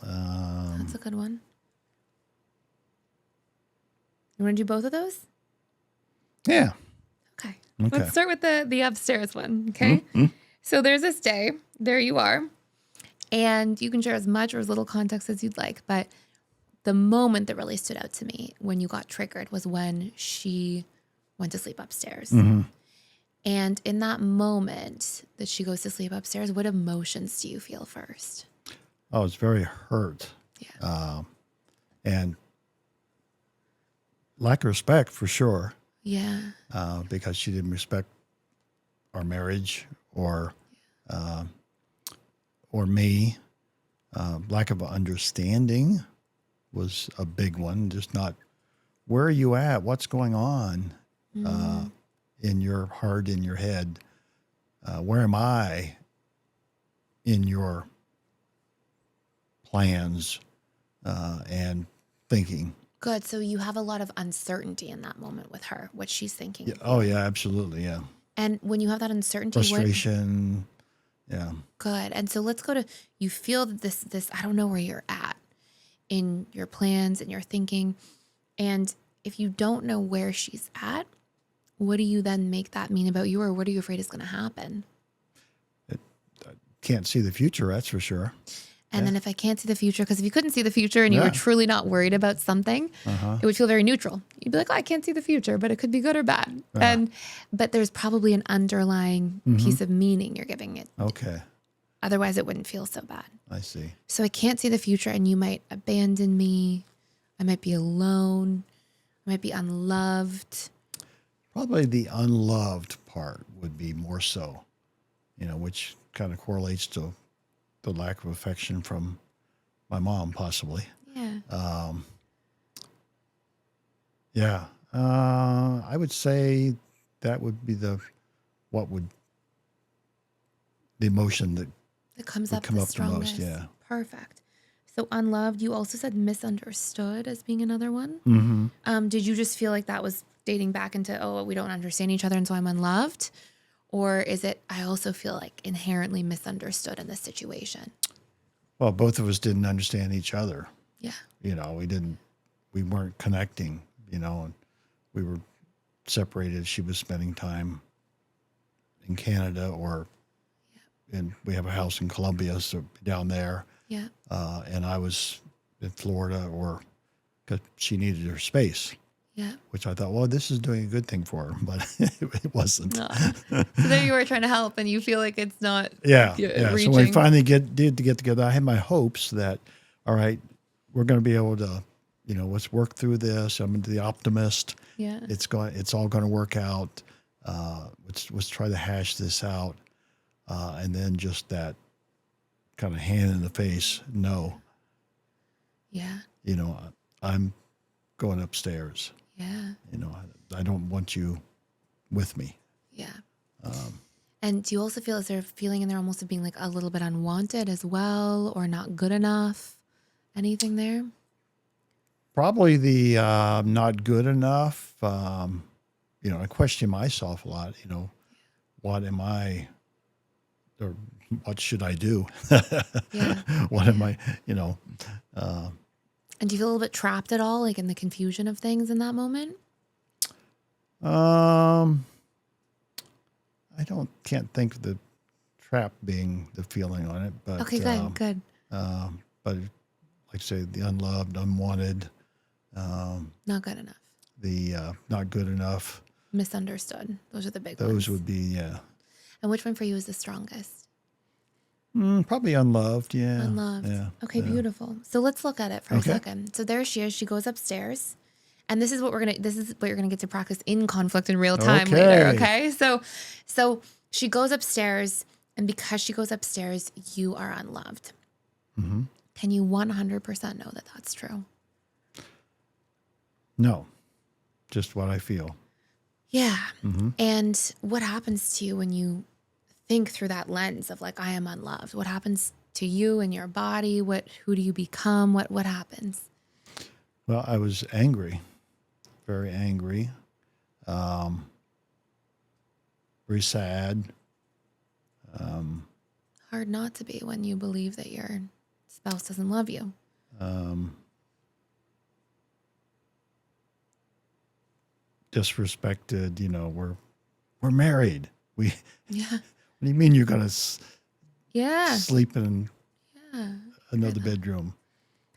that's a good one. You want to do both of those? Yeah. Okay. Let's start with the upstairs one, okay? Mm-hmm. So there's this day. There you are. And you can share as much or as little context as you'd like. But the moment that really stood out to me when you got triggered was when she went to sleep upstairs. Mm-hmm. And in that moment that she goes to sleep upstairs, what emotions do you feel first? I was very hurt. Yeah. And lack of respect for sure. Yeah. Because she didn't respect our marriage or me. Lack of understanding was a big one. Just not, where are you at? What's going on in your heart, in your head? Where am I in your plans and thinking? Good. So you have a lot of uncertainty in that moment with her, what she's thinking. Yeah. Oh, yeah, absolutely. Yeah. And when you have that uncertainty, frustration. Yeah. Good. And so let's go to, you feel that this, I don't know where you're at in your plans and your thinking. And if you don't know where she's at, what do you then make that mean about you, or what are you afraid is going to happen? I can't see the future, that's for sure. And then if I can't see the future, because if you couldn't see the future and you were truly not worried about something, it would feel very neutral. You'd be like, oh, I can't see the future, but it could be good or bad. But there's probably an underlying piece of meaning you're giving it. Okay. Otherwise, it wouldn't feel so bad. I see. So I can't see the future, and you might abandon me. I might be alone. I might be unloved. Probably the unloved part would be more so, which kind of correlates to the lack of affection from my mom, possibly. Yeah. I would say that would be the what would the emotion that It comes would up come the up the most. strongest. Yeah. Perfect. So unloved, you also said misunderstood as being another one. Mm-hmm. Did you just feel like that was dating back into, oh, we don't understand each other and so I'm unloved? Or is it, I also feel like inherently misunderstood in this situation? Well, both of us didn't understand each other. Yeah. You know, we weren't connecting, you know, and we were separated. She was spending time in Canada and we have a house in Colombia, so down there. Yeah. And I was in Florida because she needed her space, Yeah. which I thought, well, this is doing a good thing for her, but it wasn't. So there you were trying to help and you feel like it's not Yeah. reaching. So when we finally did get together, I had my hopes that, all right, we're going to be able to, you know, let's work through this. I'm the optimist. Yeah. It's all going to work out. Let's try to hash this out. And then just that kind of hand in the face, no. Yeah. You know, I'm going upstairs. Yeah. You know, I don't want you with me. Yeah. And do you also feel, is there a feeling in there almost of being like a little bit unwanted as well, or not good enough? Anything there? Probably the not good enough. You know, I question myself a lot. You know, what am I, or what should I do? Yeah. What am I? You know. And do you feel a little bit trapped at all, like in the confusion of things in that moment? I can't think of the trap being the feeling on it, but Okay, good. But like I say, the unloved, unwanted, Not good enough. the not good enough. Misunderstood. Those are the big Those ones. would be And which one for you is the strongest? probably unloved. Yeah, Unloved. Yeah. Okay, yeah. beautiful. So let's look at it for a Okay. second. So there she is. She goes upstairs. And this is what you're gonna get to practice in conflict in real time later. Okay. So she goes upstairs, and because she goes upstairs, you are unloved. Mm-hmm. Can you 100% know that that's true? No, just what I feel. Yeah. Mm-hmm. And what happens to you when you think through that lens of like, I am unloved? What happens to you and your body? Who do you become? What happens? Well, I was angry, very angry, very sad. Hard not to be when you believe that your spouse doesn't love you. Disrespected. You know, we're married. Yeah. What do you mean you're gonna Yeah. sleep in Yeah. another bedroom?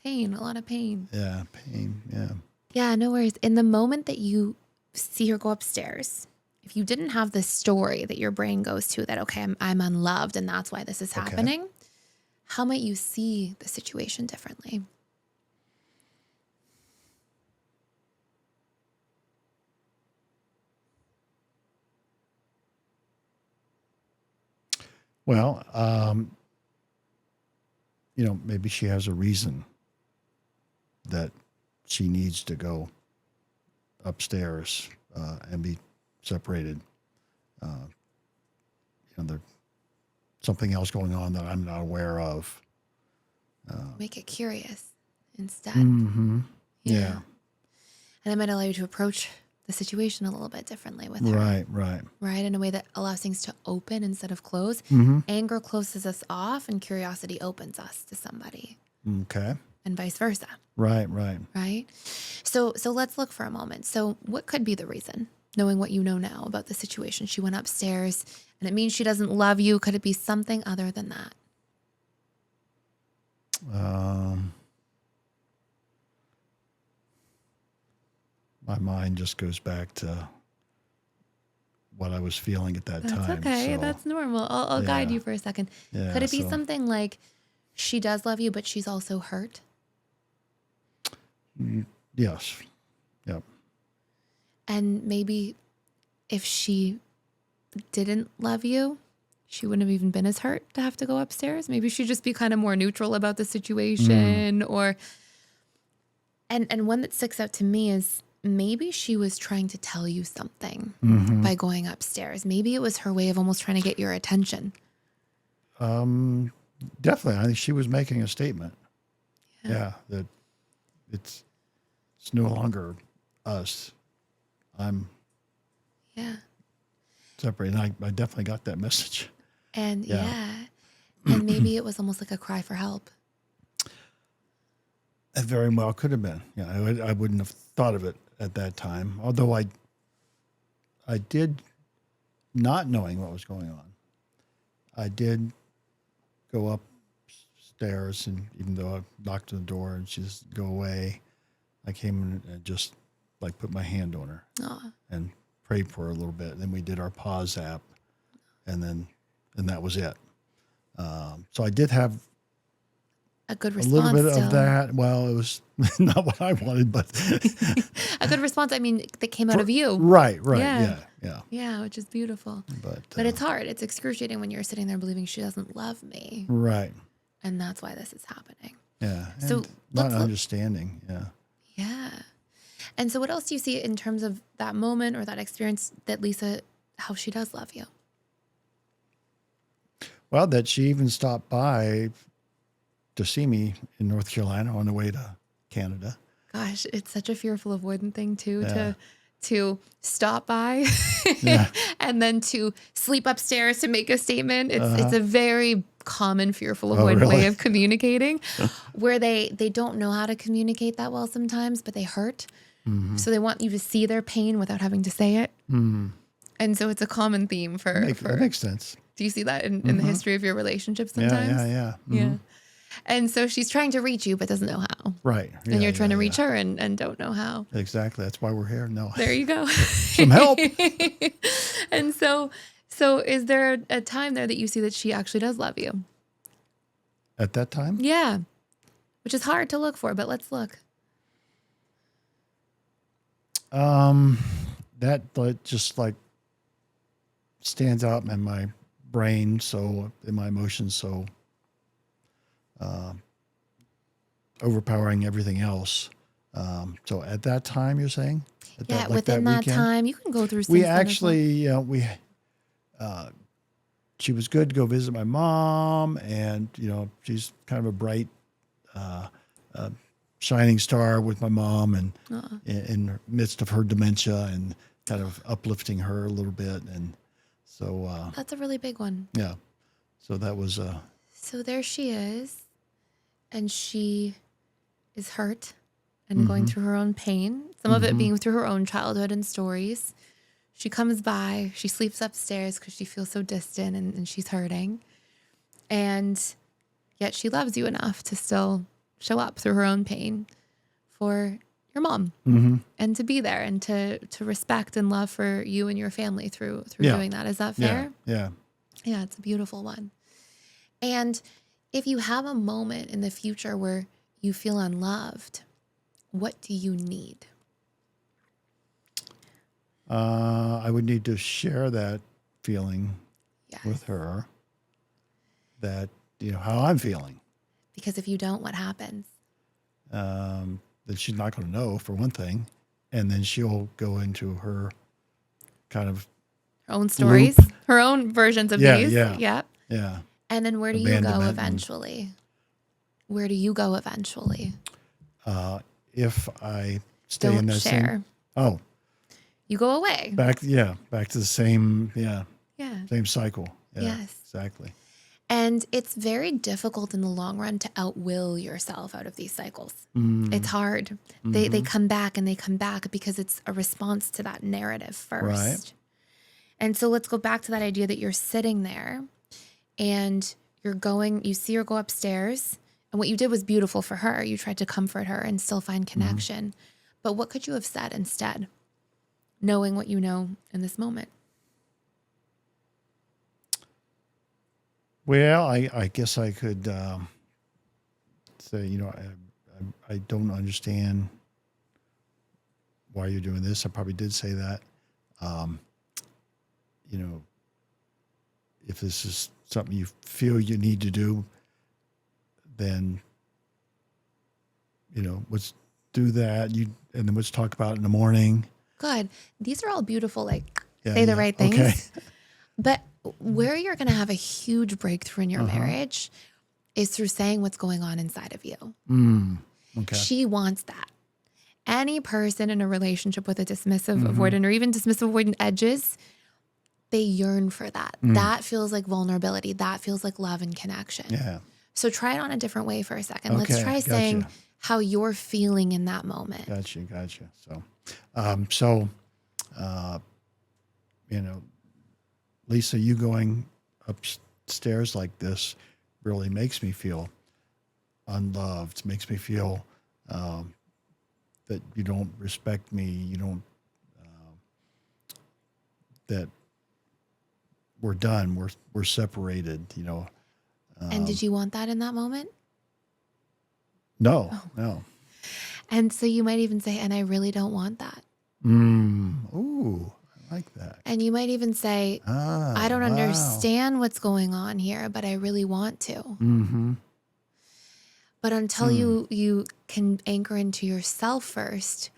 Pain, a lot of pain. Yeah, pain. Yeah. Yeah, no worries. In the moment that you see her go upstairs, if you didn't have this story that your brain goes to that, okay, I'm unloved and that's why this is happening, how might you see the situation differently? Well, you know, maybe she has a reason that she needs to go upstairs and be separated. You know, there's something else going on that I'm not aware of. Make it curious instead. Mm-hmm. Yeah. And it might allow you to approach the situation a little bit differently with her. Right. In a way that allows things to open instead of close. Mm-hmm. Anger closes us off and curiosity opens us to somebody. Okay. And vice versa. Right. Right? So let's look for a moment. So what could be the reason, knowing what you know now about the situation? She went upstairs and it means she doesn't love you. Could it be something other than that? My mind just goes back to what I was feeling at that That's time. okay. So, That's normal. I'll guide you for a second. Yeah, Could it be something like she does love you, but she's also hurt? Yes. Yep. And maybe if she didn't love you, she wouldn't have even been as hurt to have to go upstairs. Maybe she'd just be kind of more neutral about the situation or, and one that sticks out to me is maybe she was trying to tell you something Mm-hmm. by going upstairs. Maybe it was her way of almost trying to get your attention. Definitely. I think she was making a statement. Yeah. That it's no longer us. I'm Yeah. separated. And I definitely got that message. And Yeah. and maybe it was almost like a cry for help. It very well could have been. Yeah. I wouldn't have thought of it at that time. Although I did, not knowing what was going on, I did go upstairs, and even though I knocked on the door and she just go away, I came in and just like put my hand on her and prayed for her a little bit. And then we did our pause app, and that was it. So I did have A good a response. little bit still. of that. Well, it was not what I wanted, but A good response. I mean, that came out of you. right. Yeah. Yeah. Yeah, which is beautiful. But it's hard. It's excruciating when you're sitting there believing she doesn't love me. Right. And that's why this is happening. Yeah. So And not let's look. understanding. Yeah. Yeah. And so what else do you see in terms of that moment or that experience that Lisa, how she does love you? Well, that she even stopped by to see me in North Carolina on the way to Canada. Gosh, it's such a fearful avoidant thing too, Yeah. to stop by Yeah. and then to sleep upstairs to make a statement. It's a very common fearful avoidant really? way of communicating where they don't know how to communicate that well sometimes, but they hurt. Mm-hmm. So they want you to see their pain without having to say it. Mm-hmm. And so it's a common theme for That makes sense. do you see that in the history of your relationship Yeah. sometimes? Yeah. Yeah. And so she's trying to reach you, but doesn't know how. Right. And you're trying to reach her and don't know how. Exactly. That's why we're here. No. There you go. Some help. And so is there a time there that you see that she actually does love you? At that time? Yeah. Which is hard to look for, but let's look. That just like stands out in my brain, so in my emotions, so overpowering everything else. So at that time, you're saying? At Within that weekend? time, you can go through. We since then as well. actually, she was good to go visit my mom, and she's kind of a bright, shining star with my mom, and in the midst of her dementia, and kind of uplifting her a little bit, and so That's a really big one. yeah, so that was So there she is, and she is hurt and going through her own pain, some of it being through her own childhood and stories. She comes by, she sleeps upstairs because she feels so distant and she's hurting. And yet she loves you enough to still show up through her own pain for your mom and to be there and to respect and love for you and your family through doing that. Is that fair? Yeah. Yeah, it's a beautiful one. And if you have a moment in the future where you feel unloved, what do you need? I would need to share that feeling with her, that, how I'm feeling. Because if you don't, what happens? That she's not going to know, for one thing. And then she'll go into her kind of Her own stories, her own versions of these. Yeah. And then where do you go Abandonment eventually? Where do you go eventually? If I stay Don't in that share. same, You go away. back to the same, Yeah. same cycle. Yeah, Yes. exactly. And it's very difficult in the long run to outwill yourself out of these cycles. It's hard. They come back and they come back because it's a response to that narrative first. Right. And so let's go back to that idea that you're sitting there and you see her go upstairs, and what you did was beautiful for her. You tried to comfort her and still find connection. But what could you have said instead, knowing what you know in this moment? Well, I guess I could say, I don't understand why you're doing this. I probably did say that. If this is something you feel you need to do, then, let's do that. And then let's talk about it in the morning. Good. These are all beautiful, say the right things. Okay. But where you're going to have a huge breakthrough in your marriage is through saying what's going on inside of you. Okay. She wants that. Any person in a relationship with a dismissive avoidant or even dismissive avoidant edges, they yearn for that. That feels like vulnerability. That feels like love and connection. Yeah. So try it on a different way for a second. Okay, Let's try saying gotcha. how you're feeling in that moment. Gotcha. So, Lisa, you going upstairs like this really makes me feel unloved, makes me feel that you don't respect me, you don't, that we're done, we're separated, And did you want that in that moment? No. And so you might even say, and I really don't want that. Ooh, I like that. And you might even say, I don't understand what's going on here, but I really want to. But until you can anchor into yourself first,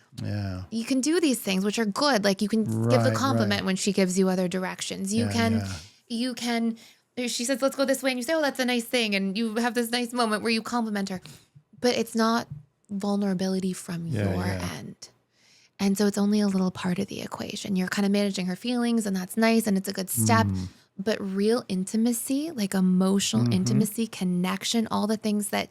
you can do these things, which are good. Like you can give the compliment when she gives you other directions. You can, she says, let's go this way. And you say, oh, that's a nice thing. And you have this nice moment where you compliment her, but it's not vulnerability from your end. And so it's only a little part of the equation. You're kind of managing her feelings, and that's nice, and it's a good step. But real intimacy, like emotional intimacy, connection, all the things that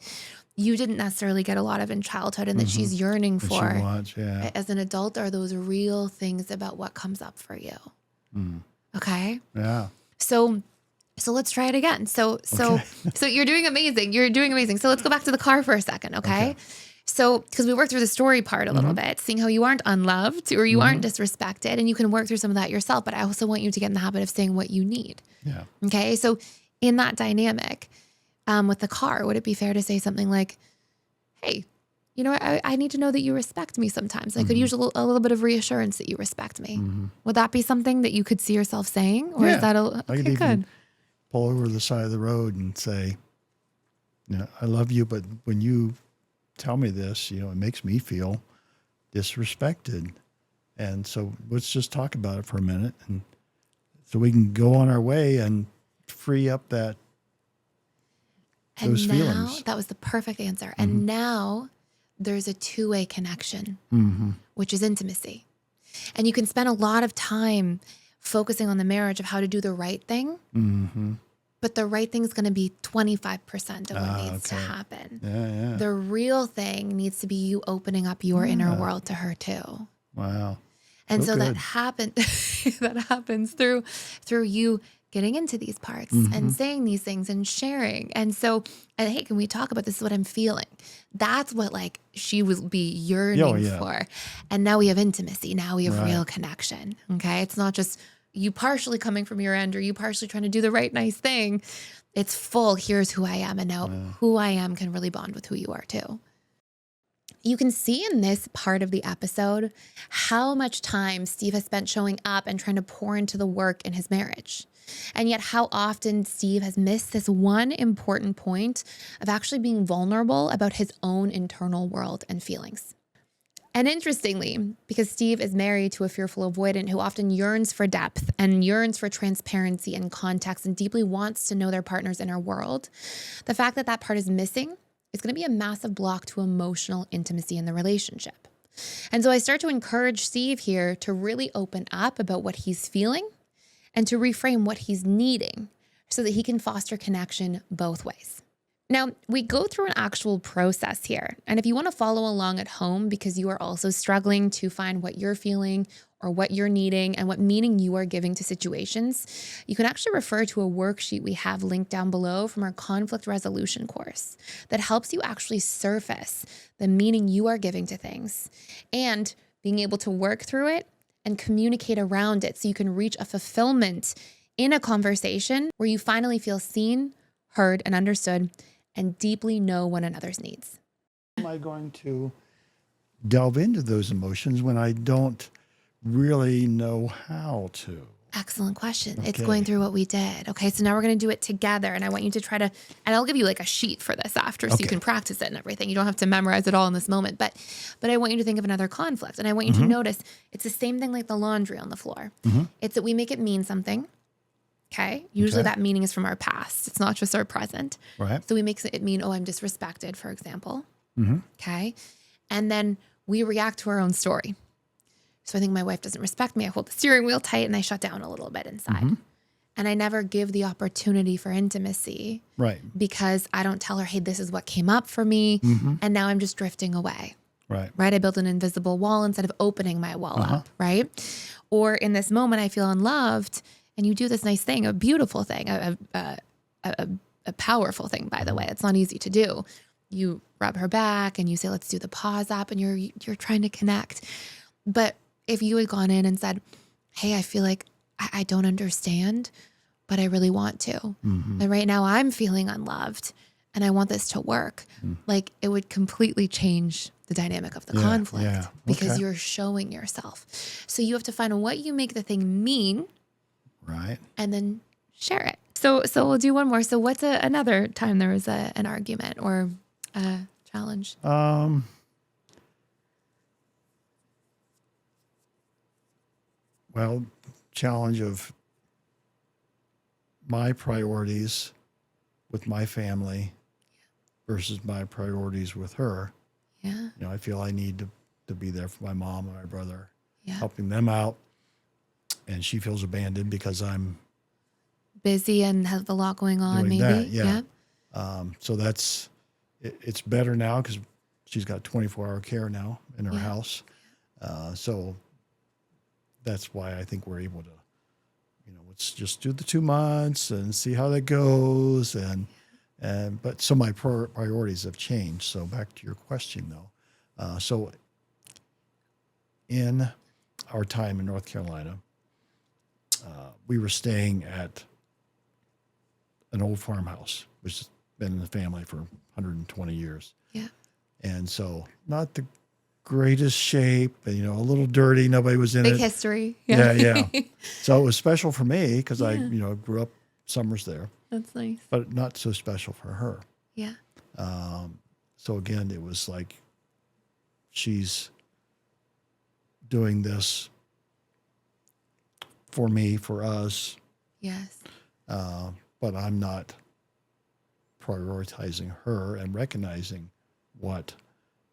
you didn't necessarily get a lot of in childhood and that she's yearning for she wants, as an adult, are those real things about what comes up for you. Okay? Yeah. So let's try it again. So you're doing amazing. You're doing amazing. So let's go back to the car for a second, okay? So, because we worked through the story part a little bit, seeing how you aren't unloved or you aren't disrespected, and you can work through some of that yourself, but I also want you to get in the habit of saying what you need. Yeah. Okay. So in that dynamic, with the car, would it be fair to say something like, hey, I need to know that you respect me sometimes. I could use a little bit of reassurance that you respect me. Would that be something that you could see yourself saying? Or is that I could even pull over the side of the road and say, I love you, but when you tell me this, it makes me feel disrespected. And so let's just talk about it for a minute. And so we can go on our way and free up those feelings. That was the perfect answer. And now there's a two-way connection, which is intimacy. And you can spend a lot of time focusing on the marriage of how to do the right thing. But the right thing is going to be 25% of what needs to happen. The real thing needs to be you opening up your inner world to her too. Wow. And so that happens through you getting into these parts and saying these things and sharing. And hey, can we talk about this? Is what I'm feeling. That's what she would be yearning for. And now we have intimacy. Now we have real connection. Okay. It's not just you partially coming from your end or you partially trying to do the right, nice thing. It's full. Here's who I am. And now who I am can really bond with who you are too. You can see in this part of the episode how much time Steve has spent showing up and trying to pour into the work in his marriage. And yet how often Steve has missed this one important point of actually being vulnerable about his own internal world and feelings. And interestingly, because Steve is married to a fearful avoidant who often yearns for depth and yearns for transparency and context and deeply wants to know their partner's inner world, the fact that that part is missing is going to be a massive block to emotional intimacy in the relationship. And so I start to encourage Steve here to really open up about what he's feeling and to reframe what he's needing so that he can foster connection both ways. Now, we go through an actual process here. And if you want to follow along at home because you are also struggling to find what you're feeling or what you're needing and what meaning you are giving to situations, you can actually refer to a worksheet we have linked down below from our conflict resolution course that helps you actually surface the meaning you are giving to things and being able to work through it and communicate around it so you can reach a fulfillment in a conversation where you finally feel seen, heard, and understood and deeply know one another's needs. Am I going to delve into those emotions when I don't really know how to? Excellent question. It's Okay. going through what we did. Okay. So now we're going to do it together. And I want you to try to, and I'll give you like a sheet for this after so you Okay. can practice it and everything. You don't have to memorize it all in this moment, but I want you to think of another conflict. And I want you to notice it's the same thing like the laundry on the floor. It's that we make it mean something. Okay. Usually that meaning is from our past. It's not just our present. Right. So we make it mean, oh, I'm disrespected, for example. Okay. And then we react to our own story. So I think my wife doesn't respect me. I hold the steering wheel tight and I shut down a little bit inside. And I never give the opportunity for intimacy. Right. Because I don't tell her, hey, this is what came up for me. And now I'm just drifting away. Right. Right. I built an invisible wall instead of opening my wall up. Right. Or in this moment, I feel unloved. And you do this nice thing, a beautiful thing, a powerful thing, by the way. It's not easy to do. You rub her back and you say, let's do the pause up, and you're trying to connect. But if you had gone in and said, hey, I feel like I don't understand, but I really want to. And right now I'm feeling unloved and I want this to work. Like it would completely change the dynamic of the conflict because you're showing yourself. So you have to find what you make the thing mean. Right. And then share it. So we'll do one more. So what's another time there was an argument or a challenge? Well, challenge of my priorities with my family versus my priorities with her. Yeah. You know, I feel I need to be there for my mom and my brother, Yeah. helping them out. And she feels abandoned because I'm Busy and have a lot going on, doing maybe. that. Yeah. So it's better now because she's got 24-hour care now in her house. So that's why I think we're able to, let's just do the 2 months and see how that goes. But so my priorities have changed. So back to your question though. So in our time in North Carolina, we were staying at an old farmhouse, which has been in the family for 120 years. Yeah. And so not the greatest shape, a little dirty. Nobody was in it. Big history. Yeah. So it was special for me because I, grew up summers there. That's nice. But not so special for her. Yeah. So again, it was like she's doing this for me, for us. Yes. But I'm not prioritizing her and recognizing what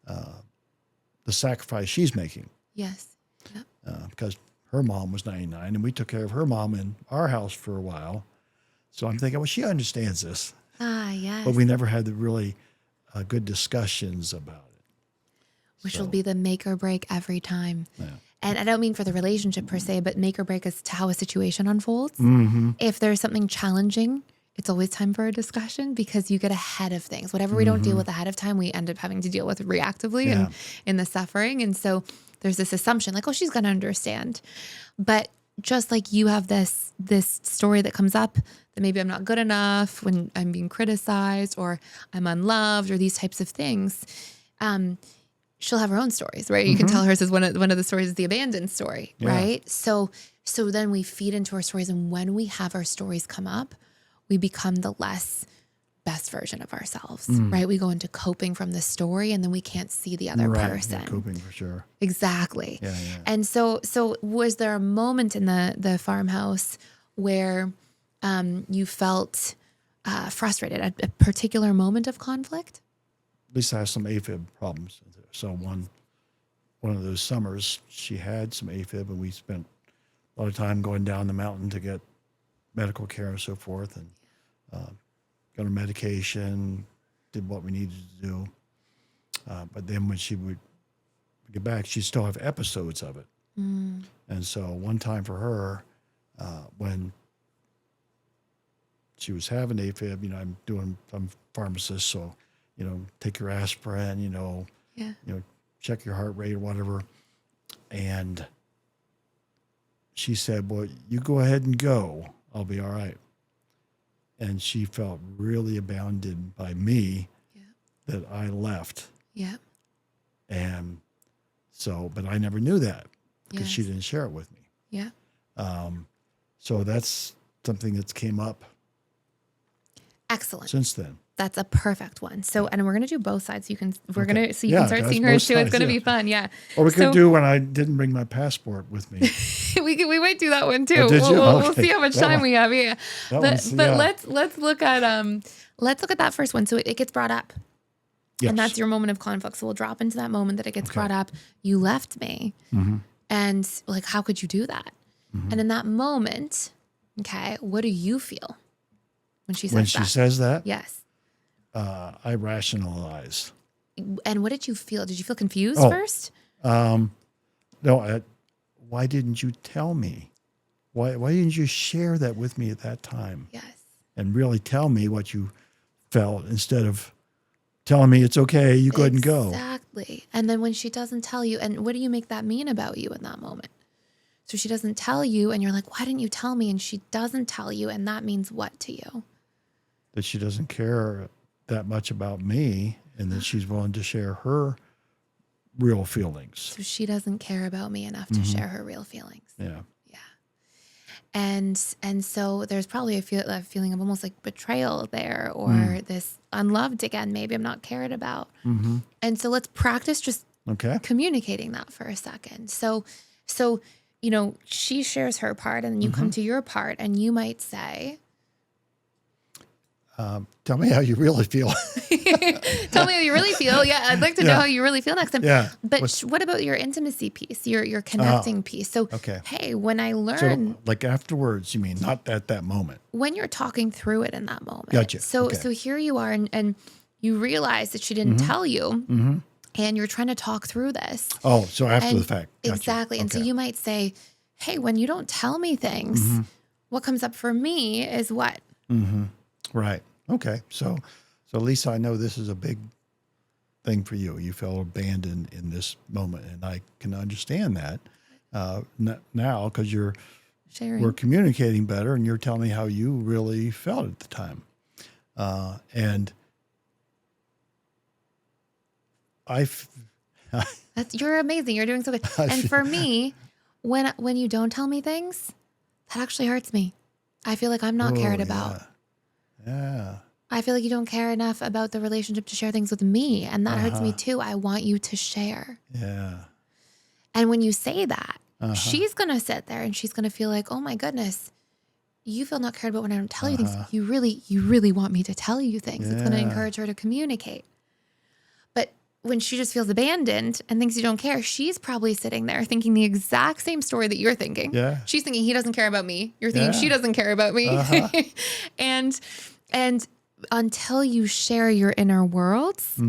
the sacrifice she's making. Yes. Yep. Because her mom was 99 and we took care of her mom in our house for a while. So I'm thinking, well, she understands this. Yes. But we never had the really good discussions about it. Which will be the make or break every time. Yeah. And I don't mean for the relationship per se, but make or break is to how a situation unfolds. If there's something challenging, it's always time for a discussion because you get ahead of things. Whatever we don't deal with ahead of time, we end up having to deal with reactively and in the suffering. And so there's this assumption like, oh, she's going to understand. But just like you have this story that comes up that maybe I'm not good enough when I'm being criticized or I'm unloved or these types of things, she'll have her own stories, right? You can tell hers is one of the stories is the abandoned story, right? So then we feed into our stories, and when we have our stories come up, we become the less best version of ourselves, right? We go into coping from the story, and then we can't see the other person. Yeah, coping for sure. Exactly. Yeah. And so was there a moment in the farmhouse where you felt frustrated, a particular moment of conflict? Lisa has some AFib problems. So one of those summers, she had some AFib, and we spent a lot of time going down the mountain to get medical care and so forth, and got her medication, did what we needed to do. But then when she would get back, she'd still have episodes of it. And so one time for her, when she was having AFib, I'm a pharmacist, so, take your aspirin, check your heart rate or whatever. And she said, well, you go ahead and go. I'll be all right. And she felt really abandoned by me that I left. Yeah. And so, but I never knew that because she didn't share it with me. Yeah. So that's something that's came up Excellent. since then. That's a perfect one. So, and we're going to do both sides. You can start guys, seeing hers too. It's going to be fun. Yeah. Or we could do when I didn't bring my passport with me. we might do that one too. Oh, did you? We'll see how much time we have. Yeah. But yeah. let's look at that first one. So it gets brought up. Yes. And that's your moment of conflict. So we'll drop into that moment that it gets brought up. You left me. And like, how could you do that? And in that moment, okay, what do you feel when she says that? When she says that? Yes. I rationalize. And what did you feel? Did you feel confused first? No. Why didn't you tell me? Why didn't you share that with me at that time? Yes. And really tell me what you felt instead of telling me it's okay, you go ahead and go. Exactly. And then when she doesn't tell you, and what do you make that mean about you in that moment? So she doesn't tell you, and you're like, why didn't you tell me? And she doesn't tell you, and that means what to you? That she doesn't care that much about me, and that she's willing to share her real feelings. So she doesn't care about me enough to share her real feelings. Yeah. Yeah. And so there's probably a feeling of almost like betrayal there, or this unloved again, maybe I'm not cared about. And so let's practice just communicating that for a second. So, you know, she shares her part, and then you come to your part, and you might say, tell me how you really feel. tell me how you really feel. Yeah, I'd like to know how you really feel next time. Yeah. But what about your intimacy piece, your connecting piece? So, hey, when I learn... So, like afterwards, you mean, not at that moment. When you're talking through it in that moment. Gotcha. So here you are, and you realize that she didn't tell you, and you're trying to talk through this. Oh, so after the fact. Gotcha. Exactly. And so you might say, hey, when you don't tell me things, what comes up for me is what? Right. Okay. So at least I know this is a big thing for you. You felt abandoned in this moment, and I can understand that now because we're communicating better, and you're telling me how you really felt at the time, and You're amazing. You're doing so good. And for me, when you don't tell me things, that actually hurts me. I feel like I'm not cared about. Yeah. I feel like you don't care enough about the relationship to share things with me. And that hurts me too. I want you to share. Yeah. And when you say that, she's going to sit there and she's going to feel like, oh my goodness, you feel not cared about when I don't tell you things. You really want me to tell you things. It's going to encourage her to communicate. But when she just feels abandoned and thinks you don't care, she's probably sitting there thinking the exact same story that you're thinking. Yeah. She's thinking he doesn't care about me. You're thinking she doesn't care about me. And until you share your inner worlds,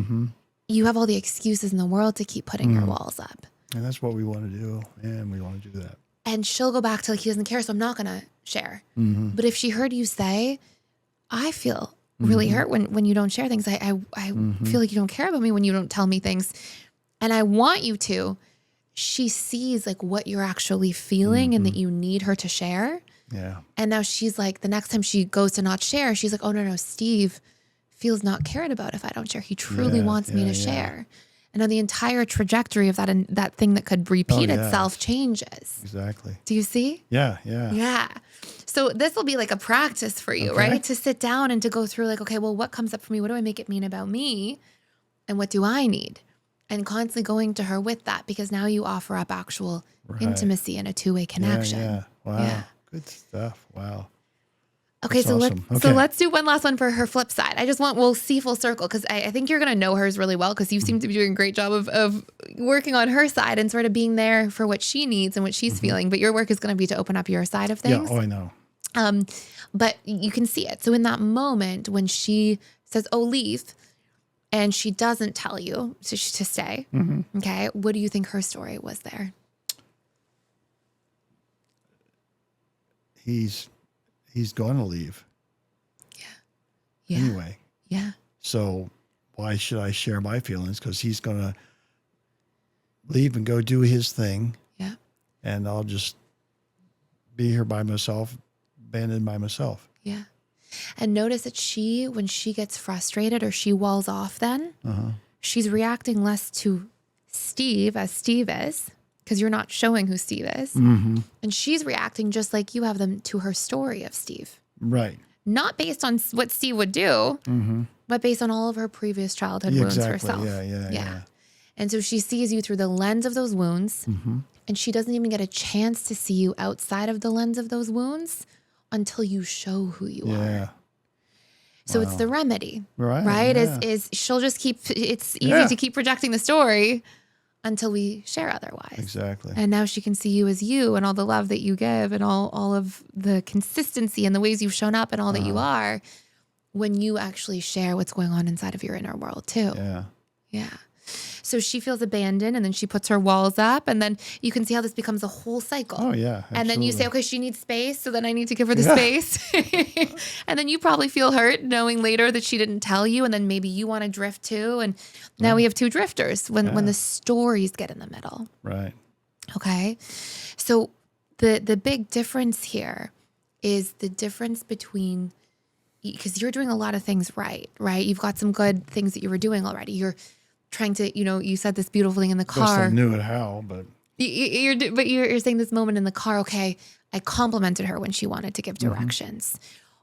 you have all the excuses in the world to keep putting your walls up. And that's what we want to do. And we want to do that. And she'll go back to like, he doesn't care, so I'm not going to share. But if she heard you say, I feel really hurt when you don't share things. I feel like you don't care about me when you don't tell me things. And I want you to. She sees like what you're actually feeling and that you need her to share. Yeah. And now she's like, the next time she goes to not share, she's like, oh, no, Steve feels not cared about if I don't share. He truly wants me to share. And then the entire trajectory of that thing that could repeat itself changes. Exactly. Do you see? Yeah. Yeah. So this will be like a practice for you, right? To sit down and to go through like, okay, well, what comes up for me? What do I make it mean about me? And what do I need? And constantly going to her with that, because now you offer up actual intimacy and a two-way connection. Yeah. Wow. Yeah. Good stuff. Wow. Okay, That's awesome. So let's do one last one for her flip side. we'll see full circle, because I think you're going to know hers really well, because you seem to be doing a great job of working on her side and sort of being there for what she needs and what she's feeling. But your work is going to be to open up your side of things. Yeah, I know. But you can see it. So in that moment when she says, oh, leave, and she doesn't tell you to stay, okay, what do you think her story was there? He's going to leave. Yeah. Anyway. Yeah. So why should I share my feelings? Because he's going to leave and go do his thing. Yeah. And I'll just be here by myself, abandoned by myself. Yeah. And notice that when she gets frustrated or she walls off then, she's reacting less to Steve as Steve is, because you're not showing who Steve is. And she's reacting just like you have them to her story of Steve. Right. Not based on what Steve would do, but based on all of her previous childhood wounds herself. Yeah. And so she sees you through the lens of those wounds, and she doesn't even get a chance to see you outside of the lens of those wounds until you show who you are. So it's the remedy, right? Yeah. Is she'll just it's easy to keep projecting the story until we share otherwise. Exactly. And now she can see you as you and all the love that you give and all of the consistency and the ways you've shown up and all that you are when you actually share what's going on inside of your inner world too. Yeah. So she feels abandoned, and then she puts her walls up, and then you can see how this becomes a whole cycle. Oh, yeah. Absolutely. And then you say, okay, she needs space, so then I need to give her the space. And then you probably feel hurt knowing later that she didn't tell you, and then maybe you want to drift too. And now we have two drifters when the stories get in the middle. Right. Okay. So the big difference here is the difference between, because you're doing a lot of things right? You've got some good things that you were doing already. You're trying to, you said this beautiful thing in the car. I knew it how, but you're saying this moment in the car. Okay, I complimented her when she wanted to give directions,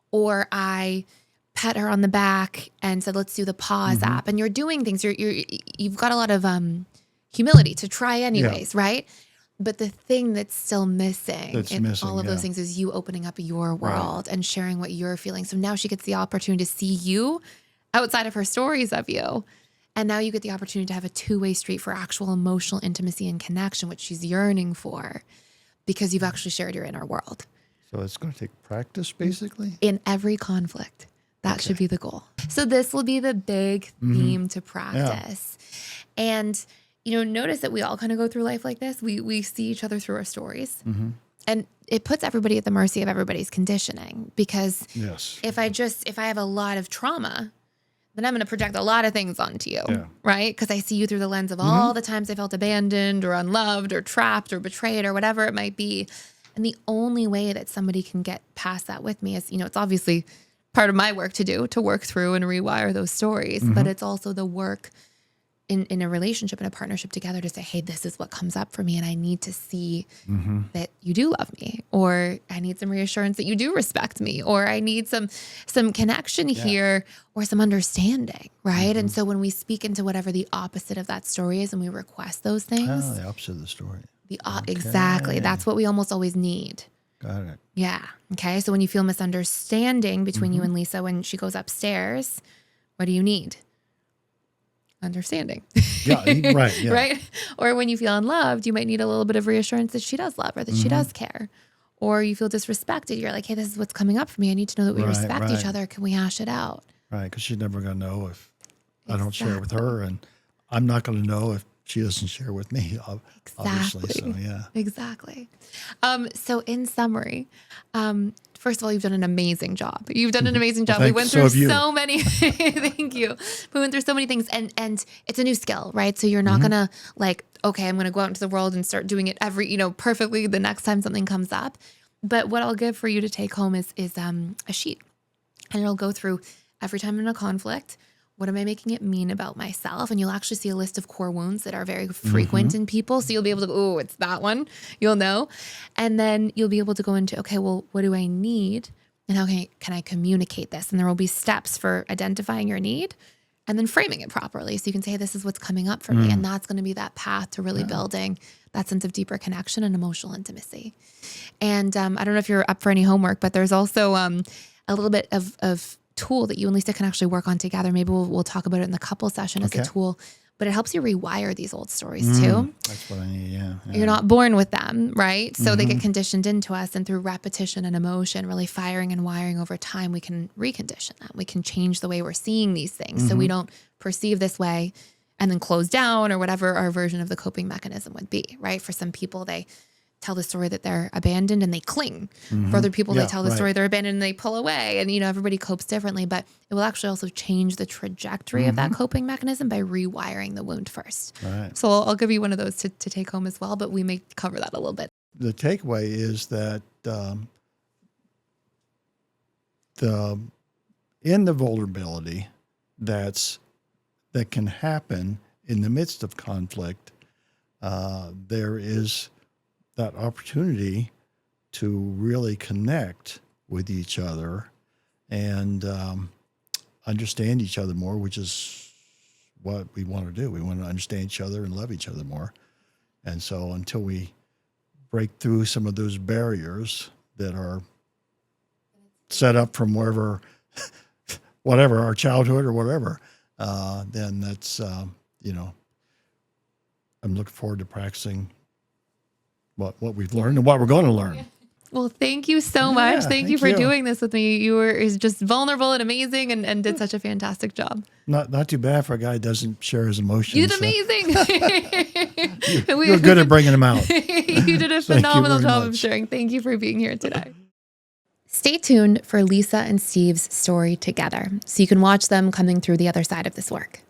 or I pet her on the back and said, "Let's do the pause app." And you're doing things. You've got a lot of humility to try, anyways, right? But the thing that's still missing all of those things is you opening up your world and sharing what you're feeling. So now she gets the opportunity to see you outside of her stories of you. And now you get the opportunity to have a two-way street for actual emotional intimacy and connection, which she's yearning for, because you've actually shared your inner world. So it's going to take practice, basically? In every conflict. That should be the goal. So this will be the big theme to practice. Yeah. And, notice that we all kind of go through life like this. We see each other through our stories. And it puts everybody at the mercy of everybody's conditioning, because if I have a lot of trauma, then I'm going to project a lot of things onto you, right? Because I see you through the lens of all the times I felt abandoned or unloved or trapped or betrayed or whatever it might be. And the only way that somebody can get past that with me is, it's obviously part of my work to do, to work through and rewire those stories. But it's also the work in a relationship and a partnership together to say, hey, this is what comes up for me, and I need to see that you do love me, or I need some reassurance that you do respect me, or I need some connection here, or some understanding, right? And so when we speak into whatever the opposite of that story is and we request those things. The opposite of the story. Exactly. That's what we almost always need. Got it. Yeah. Okay. So when you feel misunderstanding between you and Lisa when she goes upstairs, what do you need? Understanding. Right. Yeah. Right. Or when you feel unloved, you might need a little bit of reassurance that she does love, or that she does care. Or you feel disrespected. You're like, hey, this is what's coming up for me. I need to know that we respect each other. Can we hash it out? Right. Because she's never going to know if I don't share with her, and I'm not going to know if she doesn't share with me, obviously. So, yeah. Exactly. So in summary, first of all, you've done an amazing job. You've done an amazing job. Well, we went through so many, thank you. We went through so many things, and it's a new skill, right? So you're not going to okay, I'm going to go out into the world and start doing it perfectly the next time something comes up. But what I'll give for you to take home is a sheet, and it'll go through every time in a conflict. What am I making it mean about myself? And you'll actually see a list of core wounds that are very frequent in people. So you'll be able to go, oh, it's that one. You'll know. And then you'll be able to go into, okay, well, what do I need? And how can I communicate this? And there will be steps for identifying your need and then framing it properly. So you can say, hey, this is what's coming up for me. And that's going to be that path to really building that sense of deeper connection and emotional intimacy. And I don't know if you're up for any homework, but there's also a little bit of tool that you and Lisa can actually work on together. Maybe we'll talk about it in the couple session as a tool, but it helps you rewire these old stories too. That's what I need. Yeah. You're not born with them, right? So they get conditioned into us, and through repetition and emotion, really firing and wiring over time, we can recondition that. We can change the way we're seeing these things. So we don't perceive this way and then close down, or whatever our version of the coping mechanism would be, right? For some people, they tell the story that they're abandoned and they cling. For other people, they tell the story they're abandoned and they pull away. And, everybody copes differently, but it will actually also change the trajectory of that coping mechanism by rewiring the wound first. Right. So I'll give you one of those to take home as well, but we may cover that a little bit. The takeaway is that in the vulnerability that can happen in the midst of conflict, there is that opportunity to really connect with each other and understand each other more, which is what we want to do. We want to understand each other and love each other more. And so until we break through some of those barriers that are set up from wherever, whatever, our childhood or whatever, then that's, I'm looking forward to practicing what we've learned and what we're going to learn. Well, thank you so much. Thank you for doing this with me. You were just vulnerable and amazing and did such a fantastic job. Not too bad for a guy who doesn't share his emotions. You did amazing. You're good at bringing them out. You did a phenomenal job of sharing. Thank you for being here today. Stay tuned for Lisa and Steve's story together so you can watch them coming through the other side of this work.